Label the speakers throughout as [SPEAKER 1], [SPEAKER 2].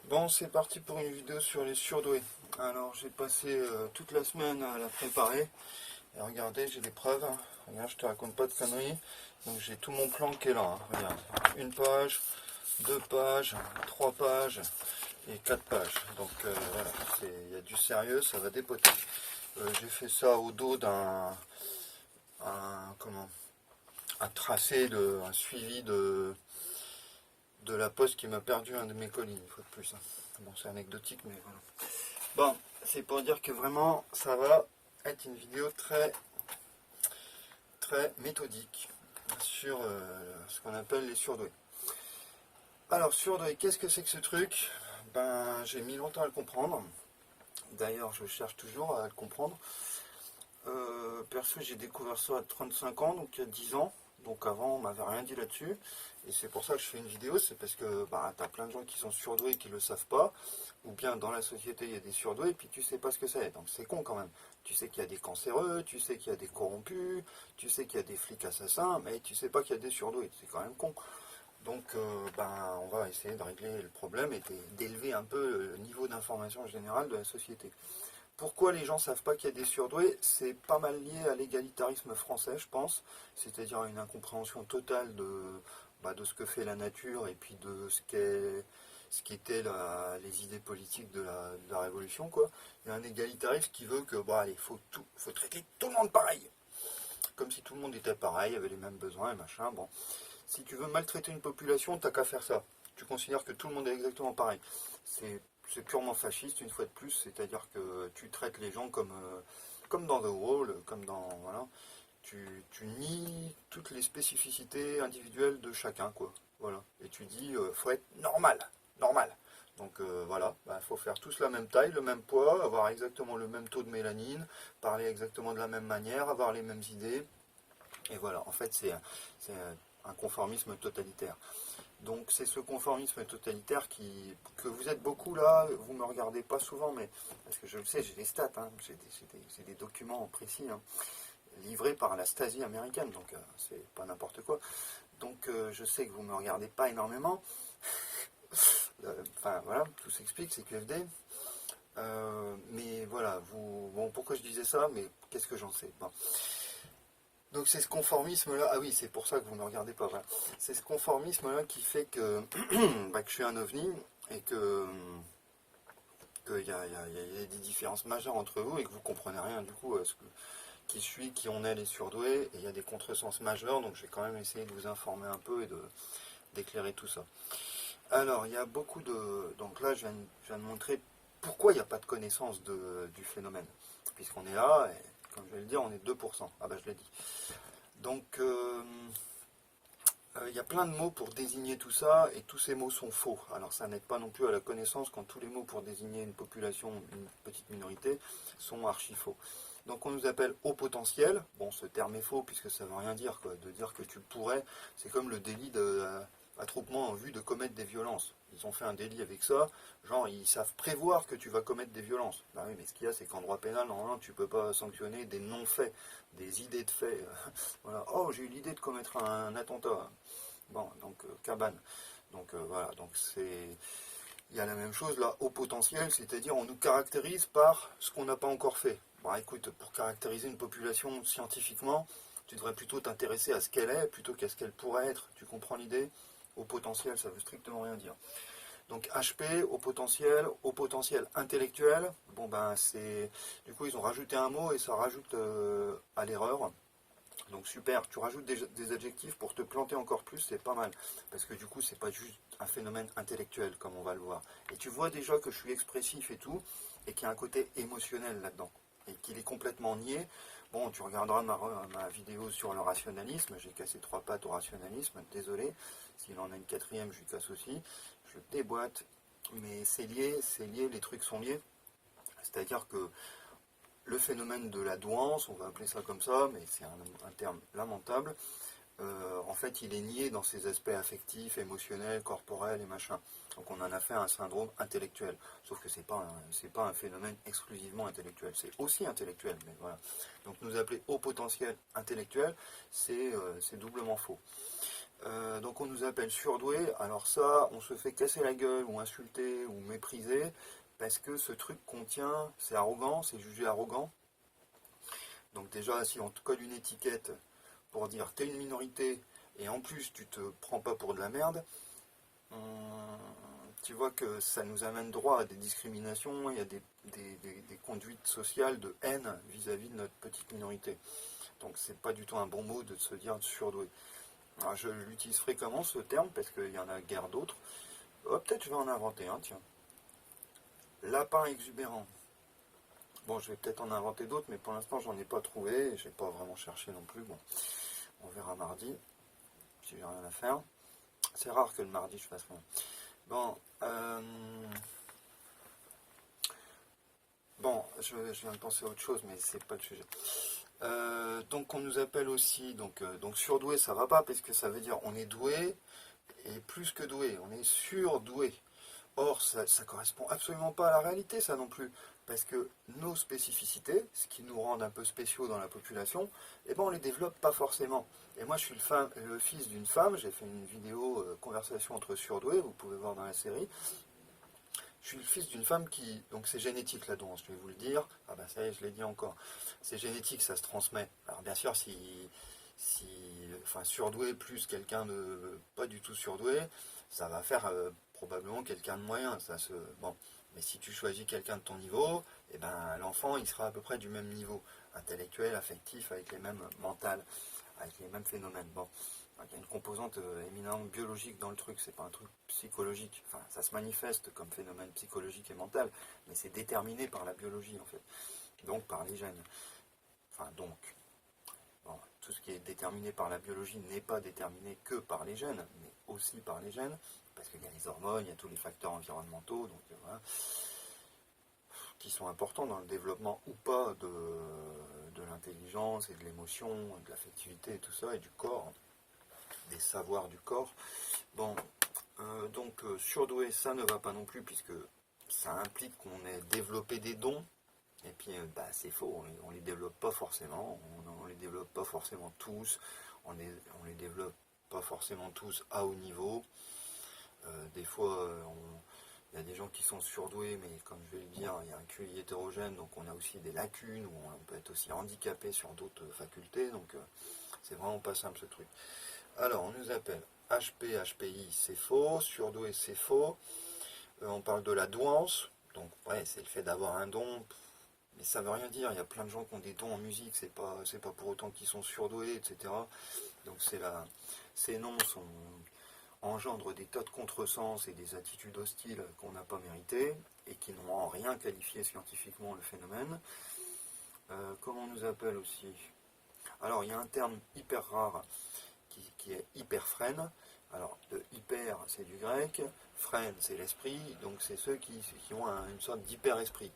[SPEAKER 1] Bon, c'est parti pour une vidéo sur les surdoués. Alors, j'ai passé toute la semaine à la préparer. Et regardez, j'ai des preuves, hein. Regarde, je te raconte pas de conneries. Donc, j'ai tout mon plan qui est là, hein. Regarde, une page, deux pages, trois pages et quatre pages. Donc, voilà, il y a du sérieux, ça va dépoter. J'ai fait ça au dos un tracé, un suivi de la poste qui m'a perdu un de mes colis, une fois de plus, hein. Bon, c'est anecdotique, mais voilà. Bon, c'est pour dire que vraiment, ça va être une vidéo très, très méthodique sur ce qu'on appelle les surdoués. Alors, surdoués, qu'est-ce que c'est que ce truc? Ben, j'ai mis longtemps à le comprendre. D'ailleurs, je cherche toujours à le comprendre. Perso, j'ai découvert ça à 35 ans, donc il y a 10 ans. Donc avant, on m'avait rien dit là-dessus. Et c'est pour ça que je fais une vidéo, c'est parce que bah, tu as plein de gens qui sont surdoués et qui ne le savent pas. Ou bien dans la société, il y a des surdoués et puis tu sais pas ce que c'est. Donc c'est con quand même. Tu sais qu'il y a des cancéreux, tu sais qu'il y a des corrompus, tu sais qu'il y a des flics assassins, mais tu sais pas qu'il y a des surdoués. C'est quand même con. Donc ben, on va essayer de régler le problème et d'élever un peu le niveau d'information générale de la société. Pourquoi les gens ne savent pas qu'il y a des surdoués? C'est pas mal lié à l'égalitarisme français, je pense, c'est-à-dire à une incompréhension totale de ce que fait la nature et puis de ce qu'étaient les idées politiques de la Révolution, quoi. Il y a un égalitarisme qui veut que, bon, allez, faut traiter tout le monde pareil, comme si tout le monde était pareil, avait les mêmes besoins et machin. Bon, si tu veux maltraiter une population, t'as qu'à faire ça. Tu considères que tout le monde est exactement pareil. C'est purement fasciste, une fois de plus, c'est-à-dire que tu traites les gens comme dans The Wall, comme dans... Voilà, tu nies toutes les spécificités individuelles de chacun, quoi. Voilà. Et tu dis, faut être normal, normal. Donc voilà, faut faire tous la même taille, le même poids, avoir exactement le même taux de mélanine, parler exactement de la même manière, avoir les mêmes idées. Et voilà, en fait, c'est un conformisme totalitaire. Donc c'est ce conformisme totalitaire que vous êtes beaucoup là, vous ne me regardez pas souvent, mais parce que je le sais, j'ai des stats, hein, j'ai des documents précis, hein, livrés par la Stasi américaine, donc c'est pas n'importe quoi. Donc je sais que vous ne me regardez pas énormément. Enfin voilà, tout s'explique, c'est QFD. Mais voilà, bon, pourquoi je disais ça, mais qu'est-ce que j'en sais? Bon. Donc c'est ce conformisme-là, ah oui, c'est pour ça que vous ne regardez pas, voilà. C'est ce conformisme-là qui fait que, que je suis un ovni et qu'il y a des différences majeures entre vous et que vous ne comprenez rien du coup à qui je suis, qui on est les surdoués, et il y a des contresens majeurs, donc je vais quand même essayer de vous informer un peu et d'éclairer tout ça. Alors, il y a beaucoup de... Donc là, je viens de montrer pourquoi il n'y a pas de connaissance du phénomène, puisqu'on est là, et comme je vais le dire, on est 2%. Ah ben je l'ai dit. Donc, il y a plein de mots pour désigner tout ça, et tous ces mots sont faux. Alors ça n'aide pas non plus à la connaissance quand tous les mots pour désigner une population, une petite minorité, sont archi faux. Donc on nous appelle haut potentiel. Bon, ce terme est faux puisque ça ne veut rien dire, quoi. De dire que tu pourrais, c'est comme le délit d'attroupement en vue de commettre des violences. Ils ont fait un délit avec ça, genre ils savent prévoir que tu vas commettre des violences. Bah oui, mais ce qu'il y a, c'est qu'en droit pénal, normalement, tu ne peux pas sanctionner des non-faits, des idées de faits. Voilà. Oh, j'ai eu l'idée de commettre un attentat. Bon, donc cabane. Donc voilà, donc il y a la même chose là, au potentiel, c'est-à-dire on nous caractérise par ce qu'on n'a pas encore fait. Bon, écoute, pour caractériser une population scientifiquement, tu devrais plutôt t'intéresser à ce qu'elle est plutôt qu'à ce qu'elle pourrait être. Tu comprends l'idée? Au potentiel, ça veut strictement rien dire. Donc HP, au potentiel intellectuel, bon ben c'est... Du coup ils ont rajouté un mot et ça rajoute à l'erreur. Donc super, tu rajoutes des adjectifs pour te planter encore plus, c'est pas mal. Parce que du coup, c'est pas juste un phénomène intellectuel, comme on va le voir. Et tu vois déjà que je suis expressif et tout, et qu'il y a un côté émotionnel là-dedans. Et qu'il est complètement nié. Bon, tu regarderas ma vidéo sur le rationalisme, j'ai cassé 3 pattes au rationalisme, désolé. S'il en a une quatrième, je lui casse aussi. Je le déboîte. Mais c'est lié, les trucs sont liés. C'est-à-dire que le phénomène de la douance, on va appeler ça comme ça, mais c'est un terme lamentable, en fait il est nié dans ses aspects affectifs, émotionnels, corporels et machin. Donc on en a fait un syndrome intellectuel. Sauf que c'est pas un phénomène exclusivement intellectuel, c'est aussi intellectuel, mais voilà. Donc nous appeler haut potentiel intellectuel, c'est doublement faux. Donc on nous appelle surdoués. Alors ça, on se fait casser la gueule ou insulter ou mépriser parce que ce truc contient, c'est arrogant, c'est jugé arrogant. Donc déjà, si on te colle une étiquette pour dire t'es une minorité et en plus tu te prends pas pour de la merde, tu vois que ça nous amène droit à des discriminations et à des conduites sociales de haine vis-à-vis de notre petite minorité. Donc c'est pas du tout un bon mot de se dire surdoué. Alors, je l'utilise fréquemment ce terme parce qu'il y en a guère d'autres. Oh, peut-être je vais en inventer un, tiens. Lapin exubérant. Bon, je vais peut-être en inventer d'autres, mais pour l'instant j'en ai pas trouvé, et j'ai pas vraiment cherché non plus. Bon, on verra mardi, si j'ai rien à faire. C'est rare que le mardi je fasse rien. Bon, je viens de penser à autre chose, mais c'est pas le sujet. Donc on nous appelle aussi, donc surdoué, ça va pas, parce que ça veut dire on est doué, et plus que doué, on est surdoué. Or, ça correspond absolument pas à la réalité, ça non plus. Parce que nos spécificités, ce qui nous rend un peu spéciaux dans la population, eh ben, on les développe pas forcément. Et moi, je suis le fils d'une femme, j'ai fait une vidéo conversation entre surdoués, vous pouvez voir dans la série. Je suis le fils d'une femme qui... Donc c'est génétique la danse, je vais vous le dire. Ah bah ça y est, je l'ai dit encore. C'est génétique, ça se transmet. Alors bien sûr, enfin, surdoué plus quelqu'un de pas du tout surdoué, ça va faire probablement quelqu'un de moyen. Bon. Mais si tu choisis quelqu'un de ton niveau, eh ben, l'enfant il sera à peu près du même niveau, intellectuel, affectif, avec les mêmes mentales, avec les mêmes phénomènes. Bon. Donc, il y a une composante éminemment biologique dans le truc, c'est pas un truc psychologique. Enfin, ça se manifeste comme phénomène psychologique et mental, mais c'est déterminé par la biologie en fait, donc par les gènes. Enfin, donc. Bon, tout ce qui est déterminé par la biologie n'est pas déterminé que par les gènes, mais aussi par les gènes, parce qu'il y a les hormones, il y a tous les facteurs environnementaux, donc voilà, qui sont importants dans le développement ou pas de l'intelligence et de l'émotion, de l'affectivité et tout ça, et du corps, des savoirs du corps. Bon, surdoué, ça ne va pas non plus, puisque ça implique qu'on ait développé des dons. Et puis, c'est faux, on les développe pas forcément, on les développe pas forcément tous, on les développe pas forcément tous à haut niveau. Des fois, il y a des gens qui sont surdoués, mais comme je vais le dire, il y a un QI hétérogène, donc on a aussi des lacunes, ou on peut être aussi handicapé sur d'autres facultés, donc c'est vraiment pas simple ce truc. Alors, on nous appelle HP, HPI, c'est faux, surdoué, c'est faux. On parle de la douance, donc ouais, c'est le fait d'avoir un don. Mais ça veut rien dire, il y a plein de gens qui ont des dons en musique, c'est pas pour autant qu'ils sont surdoués, etc. Donc ces noms engendrent des tas de contresens et des attitudes hostiles qu'on n'a pas méritées et qui n'ont en rien qualifié scientifiquement le phénomène. Comment on nous appelle aussi? Alors il y a un terme hyper rare qui est hyperphrène. Alors le hyper c'est du grec, phrène c'est l'esprit, donc c'est ceux qui ont une sorte d'hyper-esprit.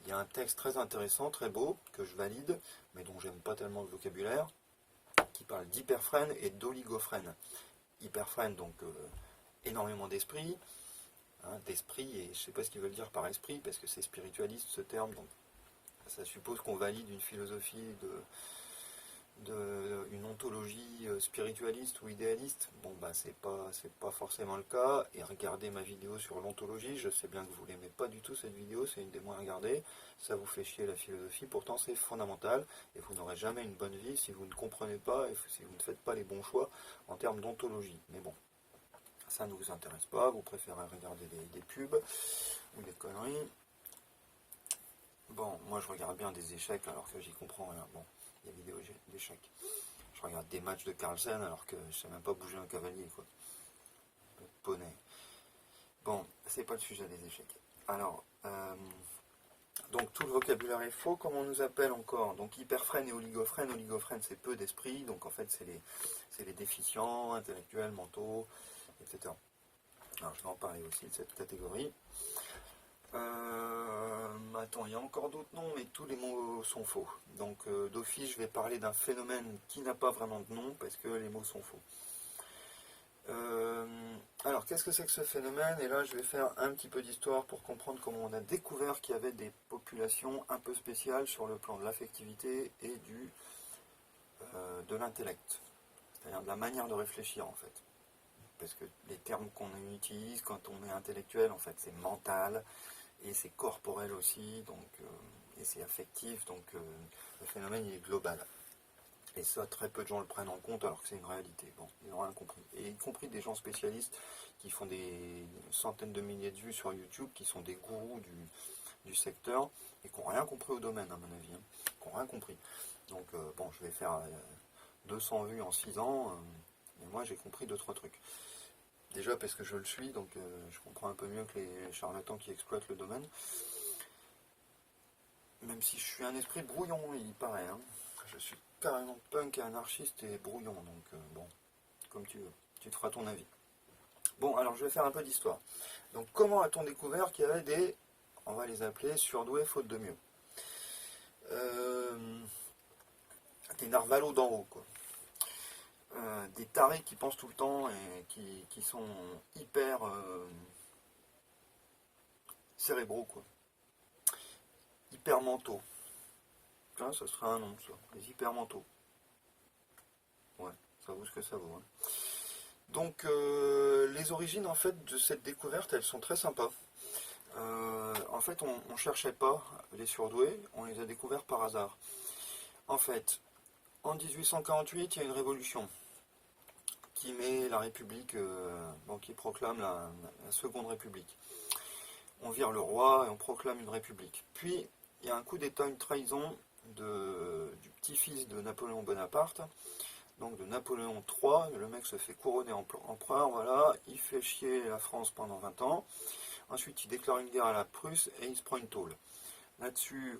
[SPEAKER 1] Il y a un texte très intéressant, très beau, que je valide, mais dont j'aime pas tellement le vocabulaire, qui parle d'hyperphrène et d'oligophrène. Hyperphrène, donc énormément d'esprit, d'esprit, et je ne sais pas ce qu'ils veulent dire par esprit, parce que c'est spiritualiste ce terme, donc ça suppose qu'on valide une philosophie une ontologie spiritualiste ou idéaliste. Bon c'est pas forcément le cas, et regardez ma vidéo sur l'ontologie, je sais bien que vous l'aimez pas du tout cette vidéo, c'est une des moins regardées, ça vous fait chier la philosophie, pourtant c'est fondamental, et vous n'aurez jamais une bonne vie si vous ne comprenez pas, et si vous ne faites pas les bons choix en termes d'ontologie. Mais bon, ça ne vous intéresse pas, vous préférez regarder des pubs ou des conneries. Bon, moi je regarde bien des échecs alors que j'y comprends rien. Bon, des vidéos d'échecs. Je regarde des matchs de Carlsen alors que je sais même pas bouger un cavalier, quoi. Poney. Bon, c'est pas le sujet des échecs. Alors, donc tout le vocabulaire est faux, comme on nous appelle encore. Donc hyperphrène et oligophrène. Oligophrène c'est peu d'esprit, donc en fait c'est les déficients, intellectuels, mentaux, etc. Alors je vais en parler aussi de cette catégorie. Attends, il y a encore d'autres noms, mais tous les mots sont faux. Donc d'office, je vais parler d'un phénomène qui n'a pas vraiment de nom, parce que les mots sont faux. Alors, qu'est-ce que c'est que ce phénomène? Et là, je vais faire un petit peu d'histoire pour comprendre comment on a découvert qu'il y avait des populations un peu spéciales sur le plan de l'affectivité et de l'intellect. c'est-à-dire de la manière de réfléchir en fait. Parce que les termes qu'on utilise quand on est intellectuel, en fait, c'est mental et c'est corporel aussi, donc, et c'est affectif, donc le phénomène il est global. Et ça, très peu de gens le prennent en compte alors que c'est une réalité. Bon, ils n'ont rien compris. Et y compris des gens spécialistes qui font des centaines de milliers de vues sur YouTube, qui sont des gourous du secteur et qui n'ont rien compris au domaine, à mon avis. Hein, qui n'ont rien compris. Donc, bon, je vais faire 200 vues en 6 ans, mais moi j'ai compris 2-3 trucs. Déjà parce que je le suis, donc je comprends un peu mieux que les charlatans qui exploitent le domaine. Même si je suis un esprit brouillon, il paraît. Hein. Je suis carrément punk et anarchiste et brouillon, donc bon, comme tu veux, tu te feras ton avis. Bon, alors je vais faire un peu d'histoire. Donc comment a-t-on découvert qu'il y avait des, on va les appeler surdoués faute de mieux, des narvalos d'en haut, quoi. Des tarés qui pensent tout le temps et qui sont hyper cérébraux, quoi. Hyper mentaux. Ça serait un nom, ça. Les hyper mentaux. Ouais, ça vaut ce que ça vaut. Hein. Donc, les origines, en fait, de cette découverte, elles sont très sympas. En fait, on ne cherchait pas les surdoués, on les a découverts par hasard. En fait, en 1848, il y a une révolution qui met la République, qui proclame la Seconde République. On vire le roi et on proclame une République. Puis, il y a un coup d'État, une trahison du petit-fils de Napoléon Bonaparte, donc de Napoléon III. Le mec se fait couronner empereur, voilà, il fait chier la France pendant 20 ans. Ensuite, il déclare une guerre à la Prusse et il se prend une tôle. Là-dessus,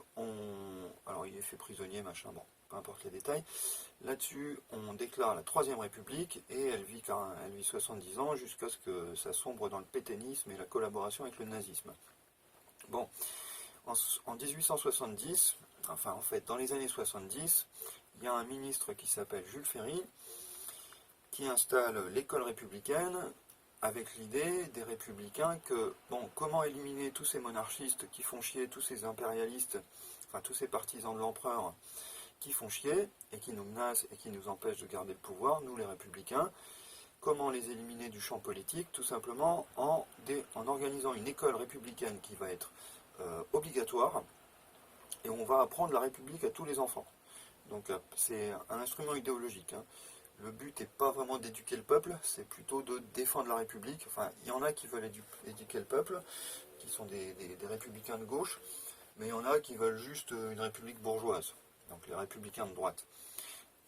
[SPEAKER 1] alors il est fait prisonnier, machin, bon, peu importe les détails. Là-dessus, on déclare la Troisième République et elle vit 70 ans jusqu'à ce que ça sombre dans le pétainisme et la collaboration avec le nazisme. Bon, en 1870, enfin en fait dans les années 70, il y a un ministre qui s'appelle Jules Ferry qui installe l'école républicaine avec l'idée des républicains que, bon, comment éliminer tous ces monarchistes qui font chier, tous ces impérialistes, enfin tous ces partisans de l'empereur qui font chier et qui nous menacent et qui nous empêchent de garder le pouvoir, nous les républicains, comment les éliminer du champ politique? Tout simplement en organisant une école républicaine qui va être obligatoire et on va apprendre la République à tous les enfants. Donc c'est un instrument idéologique. Hein. Le but n'est pas vraiment d'éduquer le peuple, c'est plutôt de défendre la République. Enfin, il y en a qui veulent éduquer le peuple, qui sont des républicains de gauche, mais il y en a qui veulent juste une république bourgeoise, donc les républicains de droite.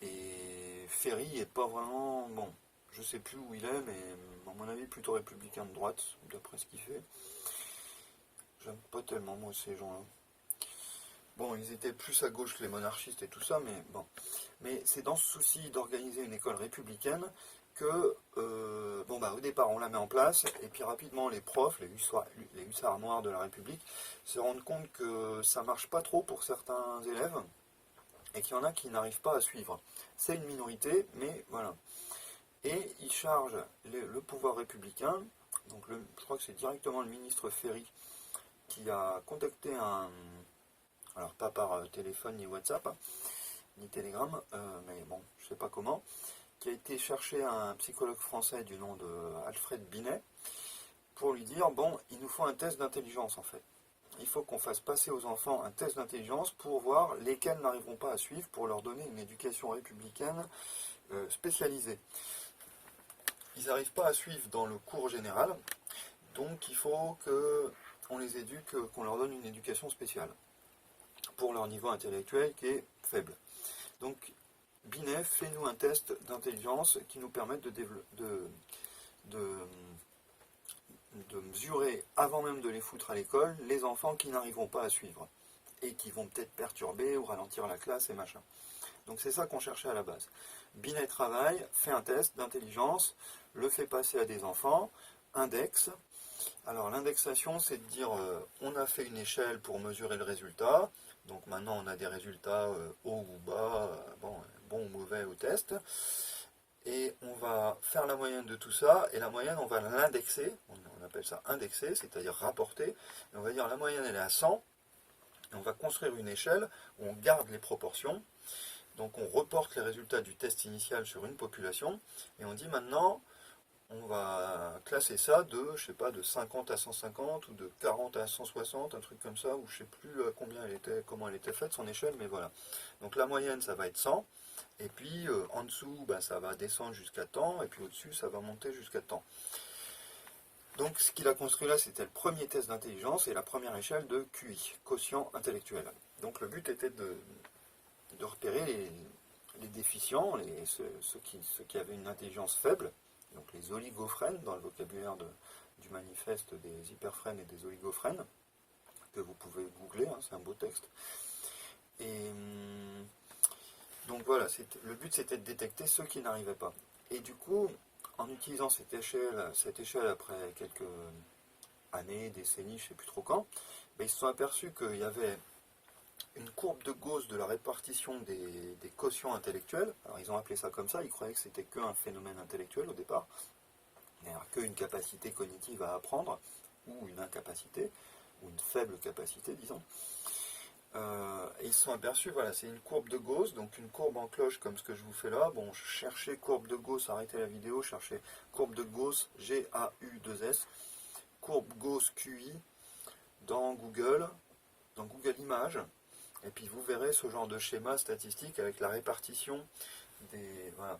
[SPEAKER 1] Et Ferry est pas vraiment, bon, je sais plus où il est, mais à mon avis plutôt républicain de droite, d'après ce qu'il fait. J'aime pas tellement moi ces gens-là. Bon, ils étaient plus à gauche que les monarchistes et tout ça, mais bon. Mais c'est dans ce souci d'organiser une école républicaine que, au départ, on la met en place, et puis rapidement, les profs, les hussards noirs de la République, se rendent compte que ça marche pas trop pour certains élèves, et qu'il y en a qui n'arrivent pas à suivre. C'est une minorité, mais voilà. Et ils chargent le pouvoir républicain, donc je crois que c'est directement le ministre Ferry qui a contacté alors pas par téléphone ni WhatsApp, ni Telegram, mais bon, je sais pas comment, qui a été chercher un psychologue français du nom de Alfred Binet, pour lui dire, bon, il nous faut un test d'intelligence en fait. Il faut qu'on fasse passer aux enfants un test d'intelligence pour voir lesquels n'arriveront pas à suivre, pour leur donner une éducation républicaine spécialisée. Ils n'arrivent pas à suivre dans le cours général, donc il faut qu'on les éduque, qu'on leur donne une éducation spéciale pour leur niveau intellectuel qui est faible. Donc, Binet, fais-nous un test d'intelligence qui nous permette de mesurer, avant même de les foutre à l'école, les enfants qui n'arriveront pas à suivre et qui vont peut-être perturber ou ralentir la classe et machin. Donc c'est ça qu'on cherchait à la base. Binet travaille, fait un test d'intelligence, le fait passer à des enfants, indexe. Alors l'indexation, c'est de dire on a fait une échelle pour mesurer le résultat. Donc maintenant on a des résultats haut ou bas, bon ou mauvais au test. Et on va faire la moyenne de tout ça, et la moyenne on va l'indexer, on appelle ça indexer, c'est-à-dire rapporter. Et on va dire la moyenne elle est à 100, et on va construire une échelle où on garde les proportions. Donc on reporte les résultats du test initial sur une population, et on dit maintenant, on va classer ça de, je sais pas, de 50 à 150 ou de 40 à 160, un truc comme ça, ou je sais plus combien elle était, comment elle était faite, son échelle, mais voilà. Donc la moyenne, ça va être 100, et puis en dessous, ben, ça va descendre jusqu'à temps, et puis au-dessus, ça va monter jusqu'à temps. Donc ce qu'il a construit là, c'était le premier test d'intelligence et la première échelle de QI, quotient intellectuel. Donc le but était de repérer les déficients, ceux qui avaient une intelligence faible, donc les oligophrènes dans le vocabulaire du manifeste des hyperphrènes et des oligophrènes, que vous pouvez googler, hein, c'est un beau texte. Et donc voilà, le but c'était de détecter ceux qui n'arrivaient pas. Et du coup, en utilisant cette échelle après quelques années, décennies, je ne sais plus trop quand, ben, ils se sont aperçus qu'il y avait une courbe de Gauss de la répartition des quotients intellectuels. Alors ils ont appelé ça comme ça, ils croyaient que c'était qu'un phénomène intellectuel au départ, qu'une capacité cognitive à apprendre, ou une incapacité, ou une faible capacité, disons. Et ils se sont aperçus, voilà, c'est une courbe de Gauss, donc une courbe en cloche comme ce que je vous fais là. Bon, cherchez courbe de Gauss, arrêtez la vidéo, cherchez courbe de Gauss, G-A-U-2-S, courbe Gauss QI dans Google Images, et puis vous verrez ce genre de schéma statistique avec la répartition des... Voilà.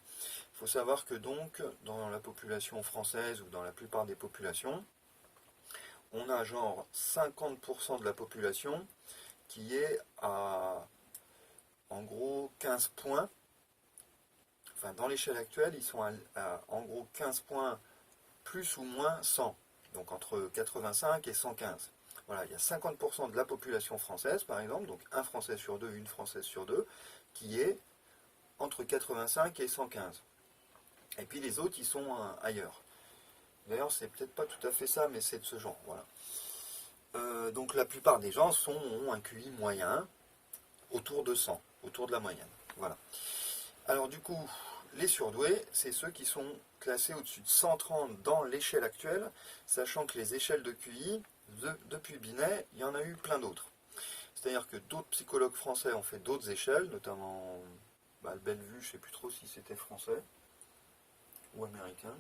[SPEAKER 1] Il faut savoir que donc, dans la population française ou dans la plupart des populations, on a genre 50% de la population qui est à, en gros, 15 points. Enfin, dans l'échelle actuelle, ils sont à, en gros, 15 points plus ou moins 100. Donc entre 85 et 115. Voilà, il y a 50% de la population française, par exemple, donc un Français sur deux, une Française sur deux, qui est entre 85 et 115. Et puis les autres, ils sont ailleurs. D'ailleurs, c'est peut-être pas tout à fait ça, mais c'est de ce genre. Voilà. Donc la plupart des gens ont un QI moyen autour de 100, autour de la moyenne. Voilà. Alors du coup, les surdoués, c'est ceux qui sont classés au-dessus de 130 dans l'échelle actuelle, sachant que les échelles de QI, depuis Binet, il y en a eu plein d'autres. C'est-à-dire que d'autres psychologues français ont fait d'autres échelles, notamment le Bellevue, je ne sais plus trop si c'était français ou américain.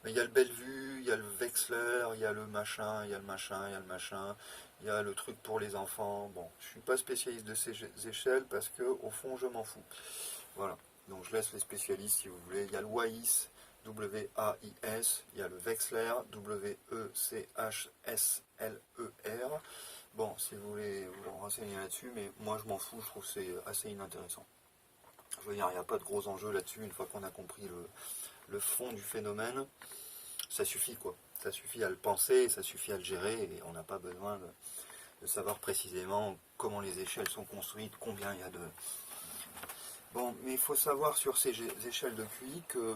[SPEAKER 1] Mais il y a le Bellevue, il y a le Wechsler, il y a le machin, il y a le machin, il y a le machin, il y a le truc pour les enfants. Bon, je ne suis pas spécialiste de ces échelles parce que, au fond, je m'en fous. Voilà. Donc je laisse les spécialistes si vous voulez. Il y a le WAIS, W-A-I-S, il y a le Wechsler, W-E-C-H-S-L-E-R. Bon, si vous voulez vous renseigner là-dessus, mais moi je m'en fous, je trouve que c'est assez inintéressant. Je veux dire, il n'y a pas de gros enjeux là-dessus, une fois qu'on a compris le fond du phénomène, ça suffit quoi. Ça suffit à le penser, ça suffit à le gérer, et on n'a pas besoin de savoir précisément comment les échelles sont construites, combien il y a de... Bon, mais il faut savoir sur ces échelles de QI que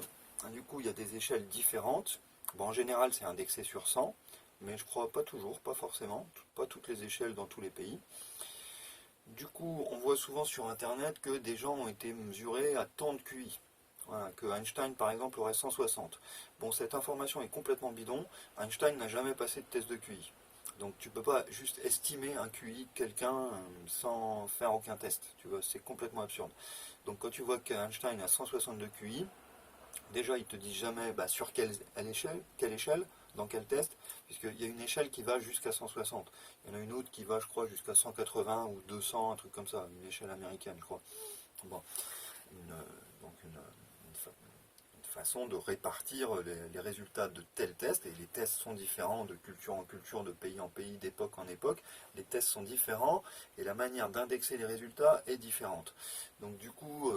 [SPEAKER 1] du coup il y a des échelles différentes. Bon, en général c'est indexé sur 100, mais je crois pas toujours, pas forcément, pas toutes les échelles dans tous les pays. Du coup, on voit souvent sur internet que des gens ont été mesurés à tant de QI. Voilà, que Einstein par exemple aurait 160. Bon, cette information est complètement bidon. Einstein n'a jamais passé de test de QI. Donc tu peux pas juste estimer un QI de quelqu'un sans faire aucun test. Tu vois, c'est complètement absurde. Donc quand tu vois qu'Einstein a 162 QI, déjà il te dit jamais sur quelle échelle, dans quel test, puisqu'il y a une échelle qui va jusqu'à 160. Il y en a une autre qui va, je crois, jusqu'à 180 ou 200, un truc comme ça, une échelle américaine, je crois. Bon, donc une façon de répartir les résultats de tels tests, et les tests sont différents de culture en culture, de pays en pays, d'époque en époque, les tests sont différents, et la manière d'indexer les résultats est différente. Donc du coup,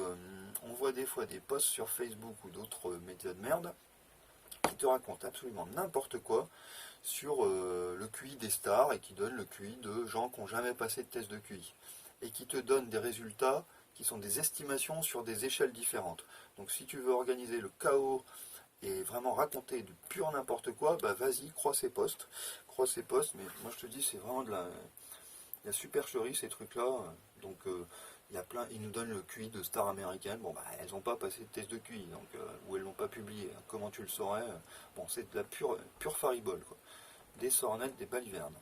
[SPEAKER 1] on voit des fois des posts sur Facebook ou d'autres médias de merde, qui te racontent absolument n'importe quoi sur le QI des stars, et qui donnent le QI de gens qui n'ont jamais passé de test de QI, et qui te donnent des résultats qui sont des estimations sur des échelles différentes. Donc si tu veux organiser le chaos et vraiment raconter du pur n'importe quoi, vas-y, crois ces posts, mais moi je te dis, c'est vraiment de la supercherie ces trucs-là. Donc il y a plein, ils nous donnent le QI de stars américaines, elles n'ont pas passé de test de QI, donc, ou elles l'ont pas publié, comment tu le saurais? Bon, c'est de la pure faribole, quoi. Des sornettes, des balivernes.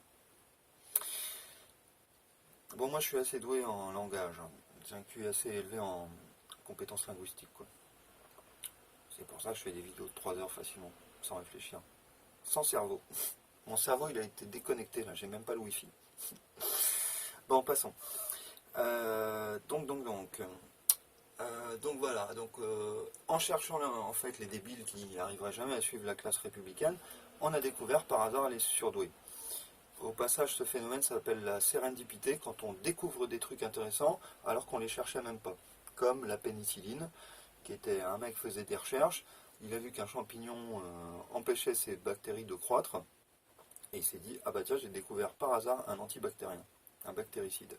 [SPEAKER 1] Bon, moi je suis assez doué en langage, j'ai un QI assez élevé en compétences linguistiques, quoi. C'est pour ça que je fais des vidéos de 3 heures facilement, sans réfléchir. Sans cerveau. Mon cerveau, il a été déconnecté, là, j'ai même pas le wifi. Bon, passons. Donc voilà, en cherchant là, en fait les débiles qui n'arriveraient jamais à suivre la classe républicaine, on a découvert par hasard les surdoués. Au passage, ce phénomène s'appelle la sérendipité, quand on découvre des trucs intéressants alors qu'on les cherchait même pas. Comme la pénicilline, qui était un mec faisait des recherches, il a vu qu'un champignon empêchait ces bactéries de croître, et il s'est dit, ah bah tiens, j'ai découvert par hasard un antibactérien, un bactéricide.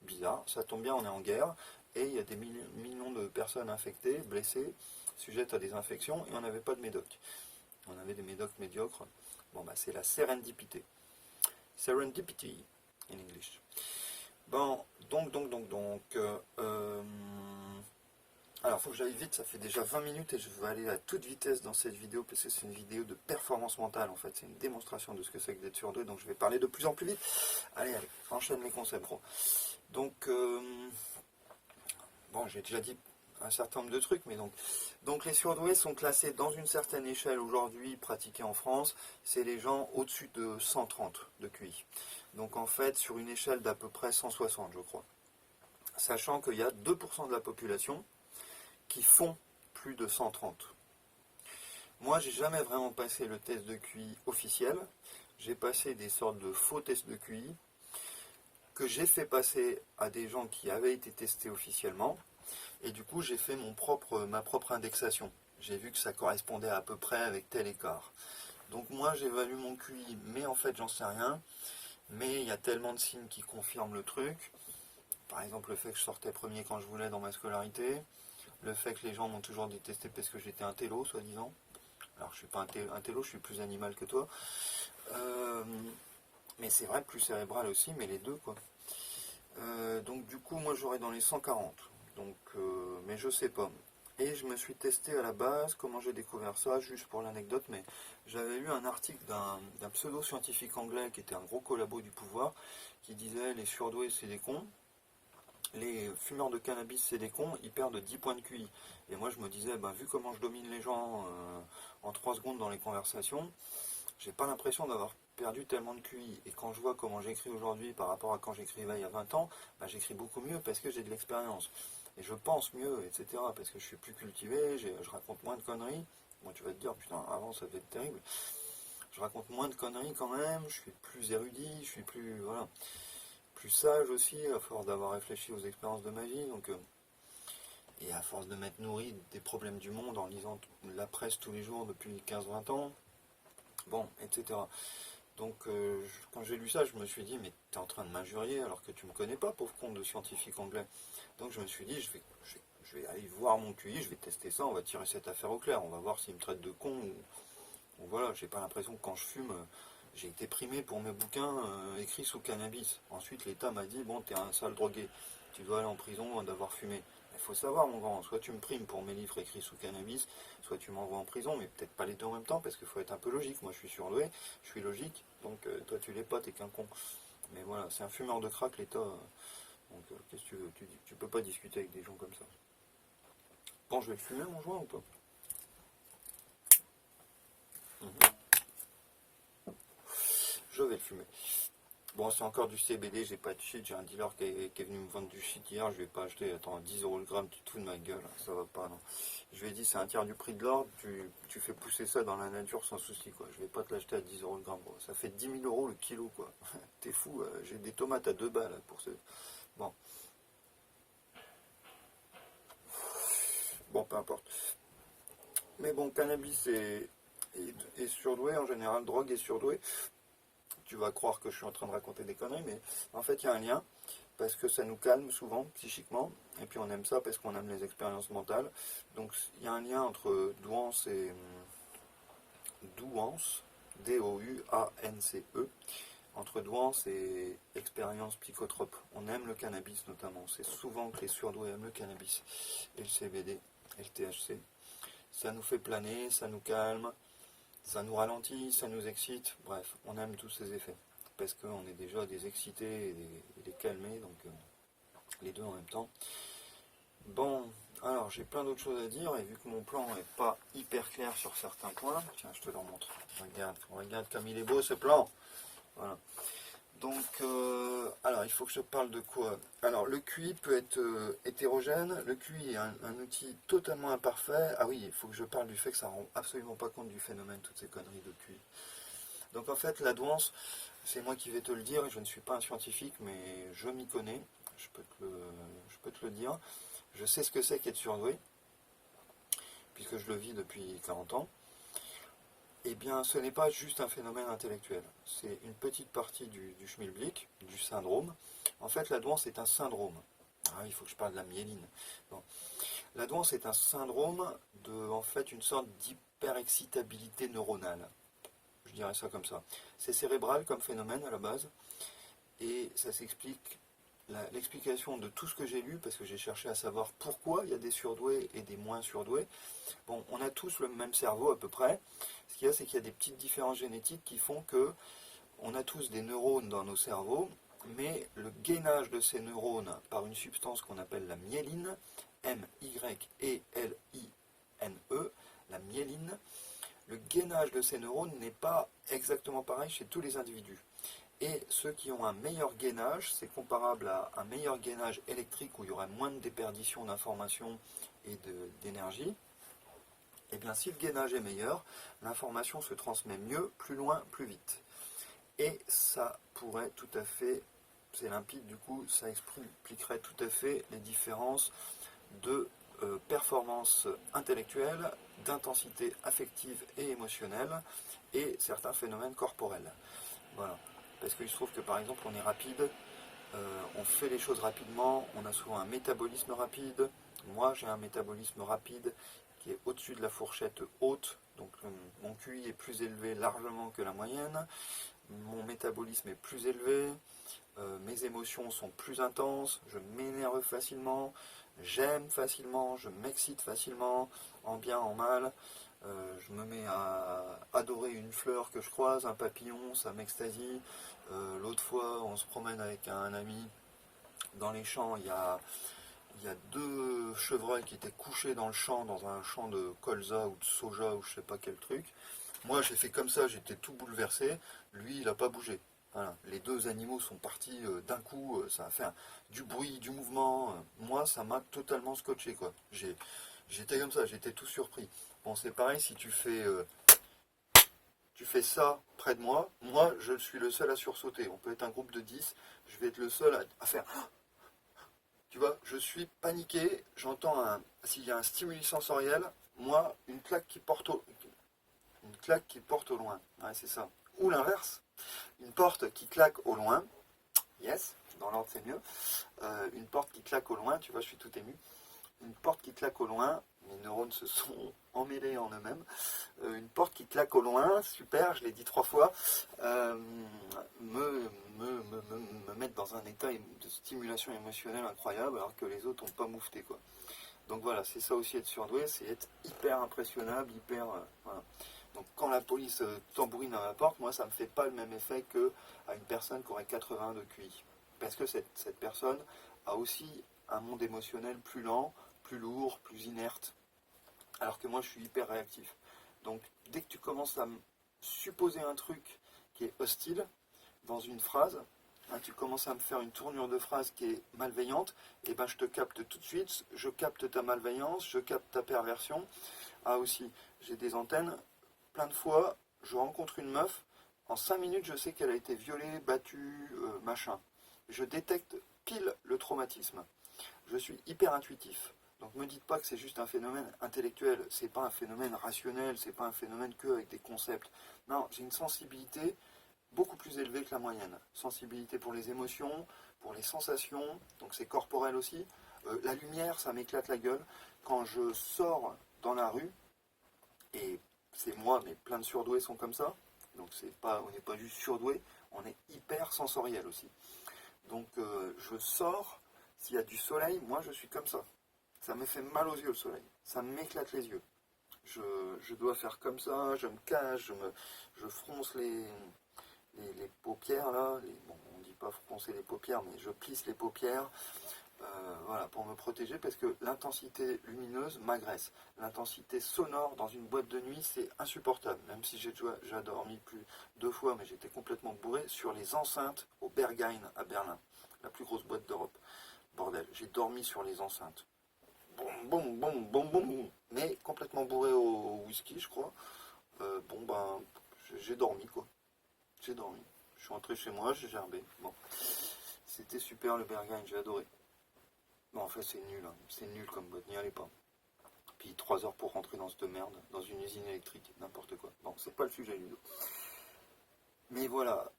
[SPEAKER 1] Bizarre, ça tombe bien, on est en guerre, et il y a des millions de personnes infectées, blessées, sujettes à des infections, et on n'avait pas de médoc. On avait des médocs médiocres. Bon, bah c'est la sérendipité. Serendipity, in English. Bon, alors, il faut que j'aille vite, ça fait déjà 20 minutes, et je vais aller à toute vitesse dans cette vidéo, parce que c'est une vidéo de performance mentale, en fait. C'est une démonstration de ce que c'est que d'être surdoué, donc je vais parler de plus en plus vite. Allez, enchaîne les concepts, gros. Donc, bon, j'ai déjà dit un certain nombre de trucs, mais donc les surdoués sont classés dans une certaine échelle aujourd'hui pratiquée en France, c'est les gens au-dessus de 130 de QI. Donc en fait, sur une échelle d'à peu près 160, je crois. Sachant qu'il y a 2% de la population qui font plus de 130. Moi, j'ai jamais vraiment passé le test de QI officiel. J'ai passé des sortes de faux tests de QI que j'ai fait passer à des gens qui avaient été testés officiellement. Et du coup, j'ai fait ma propre indexation. J'ai vu que ça correspondait à peu près avec tel écart. Donc moi, j'évalue mon QI, mais en fait, j'en sais rien. Mais il y a tellement de signes qui confirment le truc. Par exemple, le fait que je sortais premier quand je voulais dans ma scolarité. Le fait que les gens m'ont toujours détesté parce que j'étais un télo, soi-disant. Alors, je suis pas un télo, je suis plus animal que toi. Mais c'est vrai, plus cérébral aussi, mais les deux, quoi. Donc du coup, moi, j'aurais dans les 140. Donc, mais je sais pas. Et je me suis testé à la base, comment j'ai découvert ça, juste pour l'anecdote, mais j'avais lu un article d'un pseudo-scientifique anglais qui était un gros collabo du pouvoir, qui disait les surdoués c'est des cons, les fumeurs de cannabis c'est des cons, ils perdent 10 points de QI. Et moi je me disais, vu comment je domine les gens en 3 secondes dans les conversations, j'ai pas l'impression d'avoir perdu tellement de QI. Et quand je vois comment j'écris aujourd'hui par rapport à quand j'écrivais il y a 20 ans, j'écris beaucoup mieux parce que j'ai de l'expérience. Et je pense mieux, etc. Parce que je suis plus cultivé, je raconte moins de conneries. Bon, tu vas te dire, putain, avant ça devait être terrible. Je raconte moins de conneries quand même, je suis plus érudit, je suis plus, voilà, plus sage aussi, à force d'avoir réfléchi aux expériences de ma vie. Donc, et à force de m'être nourri des problèmes du monde en lisant la presse tous les jours depuis 15-20 ans. Bon, etc. Donc, quand j'ai lu ça, je me suis dit, mais t'es en train de m'injurier alors que tu me connais pas, pauvre con de scientifique anglais. Donc, je me suis dit, je vais aller voir mon QI, je vais tester ça, on va tirer cette affaire au clair, on va voir s'il me traite de con ou voilà, j'ai pas l'impression que quand je fume, j'ai été primé pour mes bouquins écrits sous cannabis. Ensuite, l'État m'a dit, bon, t'es un sale drogué, tu dois aller en prison d'avoir fumé. Il faut savoir, mon grand, soit tu me primes pour mes livres écrits sous cannabis, soit tu m'envoies en prison, mais peut-être pas les deux en même temps, parce qu'il faut être un peu logique. Moi, je suis surdoué, je suis logique, donc toi, tu l'es pas, t'es qu'un con. Mais voilà, c'est un fumeur de crack, l'État. Donc, qu'est-ce que tu veux tu peux pas discuter avec des gens comme ça. Bon, je vais le fumer, mon joint, ou pas? Je vais le fumer. Bon, c'est encore du CBD, j'ai pas de shit, j'ai un dealer qui est venu me vendre du shit hier, je vais pas acheter, attends, 10 € le gramme, tu te fous de ma gueule, ça va pas, non. Je lui ai dit, c'est un tiers du prix de l'or, tu fais pousser ça dans la nature sans souci, quoi. Je vais pas te l'acheter à 10 € le gramme, ça fait 10 000 € le kilo, quoi. T'es fou, j'ai des tomates à 2 balles pour ce... Bon. Bon, peu importe. Mais bon, cannabis est surdoué, en général, drogue est surdoué. Tu vas croire que je suis en train de raconter des conneries, mais en fait, il y a un lien, parce que ça nous calme souvent, psychiquement, et puis on aime ça parce qu'on aime les expériences mentales. Donc, il y a un lien entre douance et... douance, D-O-U-A-N-C-E, entre douance et expérience psychotrope. On aime le cannabis, notamment. C'est souvent que les surdoués aiment le cannabis, et le CBD, et le THC. Ça nous fait planer, ça nous calme, ça nous ralentit, ça nous excite, bref, on aime tous ces effets. Parce qu'on est déjà des excités et des calmés, donc les deux en même temps. Bon, Alors, j'ai plein d'autres choses à dire, et vu que mon plan n'est pas hyper clair sur certains points, tiens, je te le remontre. Regarde comme il est beau ce plan. Voilà. Donc, alors, il faut que je parle de quoi? Alors, le QI peut être hétérogène. Le QI est un outil totalement imparfait. Ah oui, il faut que je parle du fait que ça ne rend absolument pas compte du phénomène, toutes ces conneries de QI. Donc, en fait, la douance, c'est moi qui vais te le dire, et je ne suis pas un scientifique, mais je m'y connais. Je peux te le dire. Je sais ce que c'est qu'être surdoué, puisque je le vis depuis 40 ans. Eh bien, ce n'est pas juste un phénomène intellectuel. C'est une petite partie du schmilblick, du syndrome. En fait, la douance est un syndrome. Ah, il faut que je parle de la myéline. Bon. La douance est un syndrome de, en fait, une sorte d'hyperexcitabilité neuronale. Je dirais ça comme ça. C'est cérébral comme phénomène à la base, et ça s'explique. L'explication de tout ce que j'ai lu, parce que j'ai cherché à savoir pourquoi il y a des surdoués et des moins surdoués. Bon, on a tous le même cerveau à peu près. Ce qu'il y a, c'est qu'il y a des petites différences génétiques qui font que on a tous des neurones dans nos cerveaux, mais le gainage de ces neurones par une substance qu'on appelle la myéline, M-Y-E-L-I-N-E, la myéline, le gainage de ces neurones n'est pas exactement pareil chez tous les individus. Et ceux qui ont un meilleur gainage, c'est comparable à un meilleur gainage électrique où il y aurait moins de déperdition d'informations et d'énergie. Et bien si le gainage est meilleur, l'information se transmet mieux, plus loin, plus vite. Et ça pourrait tout à fait, c'est limpide du coup, ça expliquerait tout à fait les différences de performance intellectuelle, d'intensité affective et émotionnelle, et certains phénomènes corporels. Voilà. Parce qu'il se trouve que par exemple on est rapide, on fait les choses rapidement, on a souvent un métabolisme rapide. Moi j'ai un métabolisme rapide qui est au-dessus de la fourchette haute, donc mon QI est plus élevé largement que la moyenne, mon métabolisme est plus élevé, mes émotions sont plus intenses, je m'énerve facilement, j'aime facilement, je m'excite facilement, en bien, en mal. Je me mets à adorer une fleur que je croise, un papillon, ça m'extasie. L'autre fois, on se promène avec un ami dans les champs, il y a deux chevreuils qui étaient couchés dans le champ, dans un champ de colza ou de soja ou je sais pas quel truc. Moi, j'ai fait comme ça, j'étais tout bouleversé. Lui, il n'a pas bougé. Voilà. Les deux animaux sont partis d'un coup, ça a fait du bruit, du mouvement. Moi, ça m'a totalement scotché, quoi. J'étais comme ça, j'étais tout surpris. Bon, c'est pareil, si tu fais ça près de moi, moi, je suis le seul à sursauter. On peut être un groupe de 10, je vais être le seul à faire... Tu vois, je suis paniqué, s'il y a un stimuli sensoriel, moi, une claque qui porte au loin. Ouais, c'est ça. Ou l'inverse, une porte qui claque au loin. Yes, dans l'ordre c'est mieux. Une porte qui claque au loin, tu vois, je suis tout ému. Une porte qui claque au loin, mes neurones se sont emmêlés en eux-mêmes. Une porte qui claque au loin, super, je l'ai dit 3 fois, me mettre dans un état de stimulation émotionnelle incroyable alors que les autres n'ont pas moufté, quoi. Donc voilà, c'est ça aussi être surdoué, c'est être hyper impressionnable, voilà. Donc quand la police tambourine à ma porte, moi ça ne me fait pas le même effet qu'à une personne qui aurait 80 de QI. Parce que cette personne a aussi un monde émotionnel plus lent, plus lourd, plus inerte. Alors que moi je suis hyper réactif. Donc dès que tu commences à me supposer un truc qui est hostile dans une phrase, hein, tu commences à me faire une tournure de phrase qui est malveillante, et ben je te capte tout de suite, je capte ta malveillance, je capte ta perversion. Ah aussi, j'ai des antennes, plein de fois, je rencontre une meuf, en 5 minutes je sais qu'elle a été violée, battue, machin. Je détecte pile le traumatisme. Je suis hyper intuitif. Donc ne me dites pas que c'est juste un phénomène intellectuel, c'est pas un phénomène rationnel, c'est pas un phénomène que avec des concepts. Non, j'ai une sensibilité beaucoup plus élevée que la moyenne. Sensibilité pour les émotions, pour les sensations, donc c'est corporel aussi. La lumière, ça m'éclate la gueule. Quand je sors dans la rue, et c'est moi, mais plein de surdoués sont comme ça, donc on n'est pas juste surdoué, on est hyper sensoriel aussi. Donc je sors, s'il y a du soleil, moi je suis comme ça. Ça me fait mal aux yeux le soleil, ça m'éclate les yeux. Je dois faire comme ça, je me cache, je fronce les paupières là. Bon, on ne dit pas froncer les paupières, mais je plisse les paupières. Voilà, pour me protéger, parce que l'intensité lumineuse m'agresse. L'intensité sonore dans une boîte de nuit, c'est insupportable. Même si j'ai dormi plus 2 fois, mais j'étais complètement bourré sur les enceintes au Berghain à Berlin, la plus grosse boîte d'Europe. Bordel, j'ai dormi sur les enceintes. Boum, boum, boum, boum, boum, boum. Mais complètement bourré au whisky, je crois. Bon, ben, j'ai dormi, quoi. J'ai dormi. Je suis rentré chez moi, j'ai gerbé. Bon, c'était super le Berghain, j'ai adoré. Bon, en fait, c'est nul, hein. C'est nul comme boîte, n'y allez pas. Puis 3 heures pour rentrer dans cette merde, dans une usine électrique, n'importe quoi. Bon, c'est pas le sujet, Ludo. Mais voilà,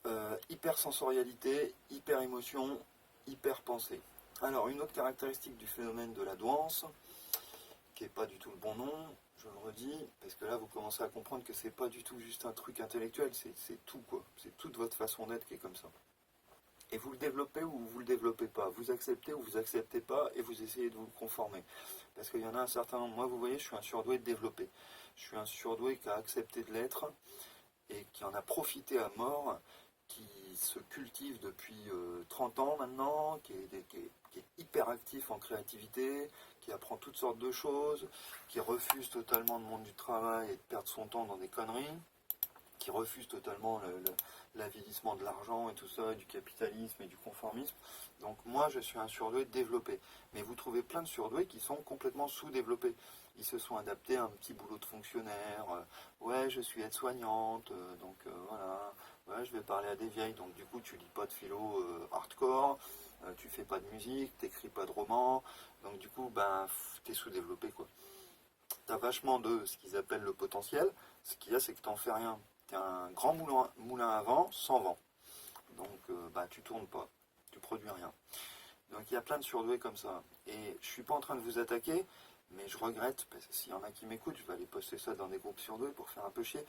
[SPEAKER 1] hyper sensorialité, hyper émotion, hyper pensée. Alors, une autre caractéristique du phénomène de la douance, qui n'est pas du tout le bon nom, je le redis, parce que là, vous commencez à comprendre que c'est pas du tout juste un truc intellectuel, c'est tout, quoi. C'est toute votre façon d'être qui est comme ça. Et vous le développez ou vous le développez pas. Vous acceptez ou vous acceptez pas et vous essayez de vous conformer. Parce qu'il y en a un certain nombre. Moi, vous voyez, je suis un surdoué de développer. Je suis un surdoué qui a accepté de l'être et qui en a profité à mort, qui se cultive depuis 30 ans maintenant, qui est hyper actif en créativité, qui apprend toutes sortes de choses, qui refuse totalement le monde du travail et de perdre son temps dans des conneries, qui refuse totalement l'avilissement de l'argent et tout ça, et du capitalisme et du conformisme. Donc moi, je suis un surdoué développé. Mais vous trouvez plein de surdoués qui sont complètement sous-développés. Ils se sont adaptés à un petit boulot de fonctionnaire. Ouais, je suis aide-soignante, donc voilà. Ouais, je vais parler à des vieilles, donc du coup, tu lis pas de philo hardcore, tu fais pas de musique, t'écris pas de romans, donc du coup, ben, t'es sous-développé, quoi. T'as vachement de ce qu'ils appellent le potentiel. Ce qu'il y a, c'est que t'en fais rien. T'es un grand moulin à vent sans vent. Donc, bah, tu tournes pas. Tu produis rien. Donc, il y a plein de surdoués comme ça. Et je suis pas en train de vous attaquer, mais je regrette, parce que s'il y en a qui m'écoutent, je vais aller poster ça dans des groupes surdoués pour faire un peu chier.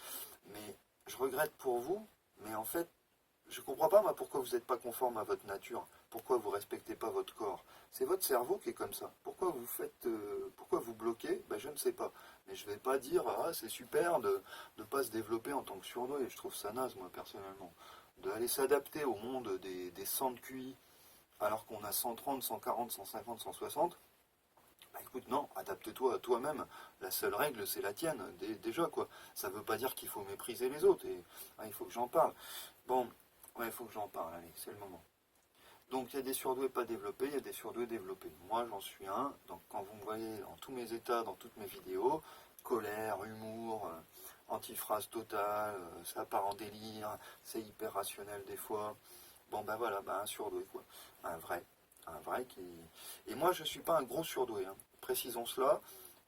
[SPEAKER 1] Mais je regrette pour vous, mais en fait, je comprends pas, moi, pourquoi vous n'êtes pas conforme à votre nature. Pourquoi vous respectez pas votre corps. C'est votre cerveau qui est comme ça. Pourquoi vous faites, pourquoi vous bloquez, ben, je ne sais pas. Mais je ne vais pas dire, ah, c'est super de ne pas se développer en tant que surdoué. Je trouve ça naze, moi, personnellement. D'aller s'adapter au monde des 100 de QI, alors qu'on a 130, 140, 150, 160. Bah écoute, non, adapte-toi à toi-même. La seule règle, c'est la tienne, déjà, quoi. Ça ne veut pas dire qu'il faut mépriser les autres. Et, ah, il faut que j'en parle. Bon, ouais, il faut que j'en parle, allez, c'est le moment. Donc il y a des surdoués pas développés, il y a des surdoués développés. Moi j'en suis un, donc quand vous me voyez dans tous mes états, dans toutes mes vidéos, colère, humour, antiphrase totale, ça part en délire, c'est hyper rationnel des fois. Bon ben voilà, ben un surdoué quoi. Un vrai. Un vrai qui. Et moi je suis pas un gros surdoué, hein. Précisons cela.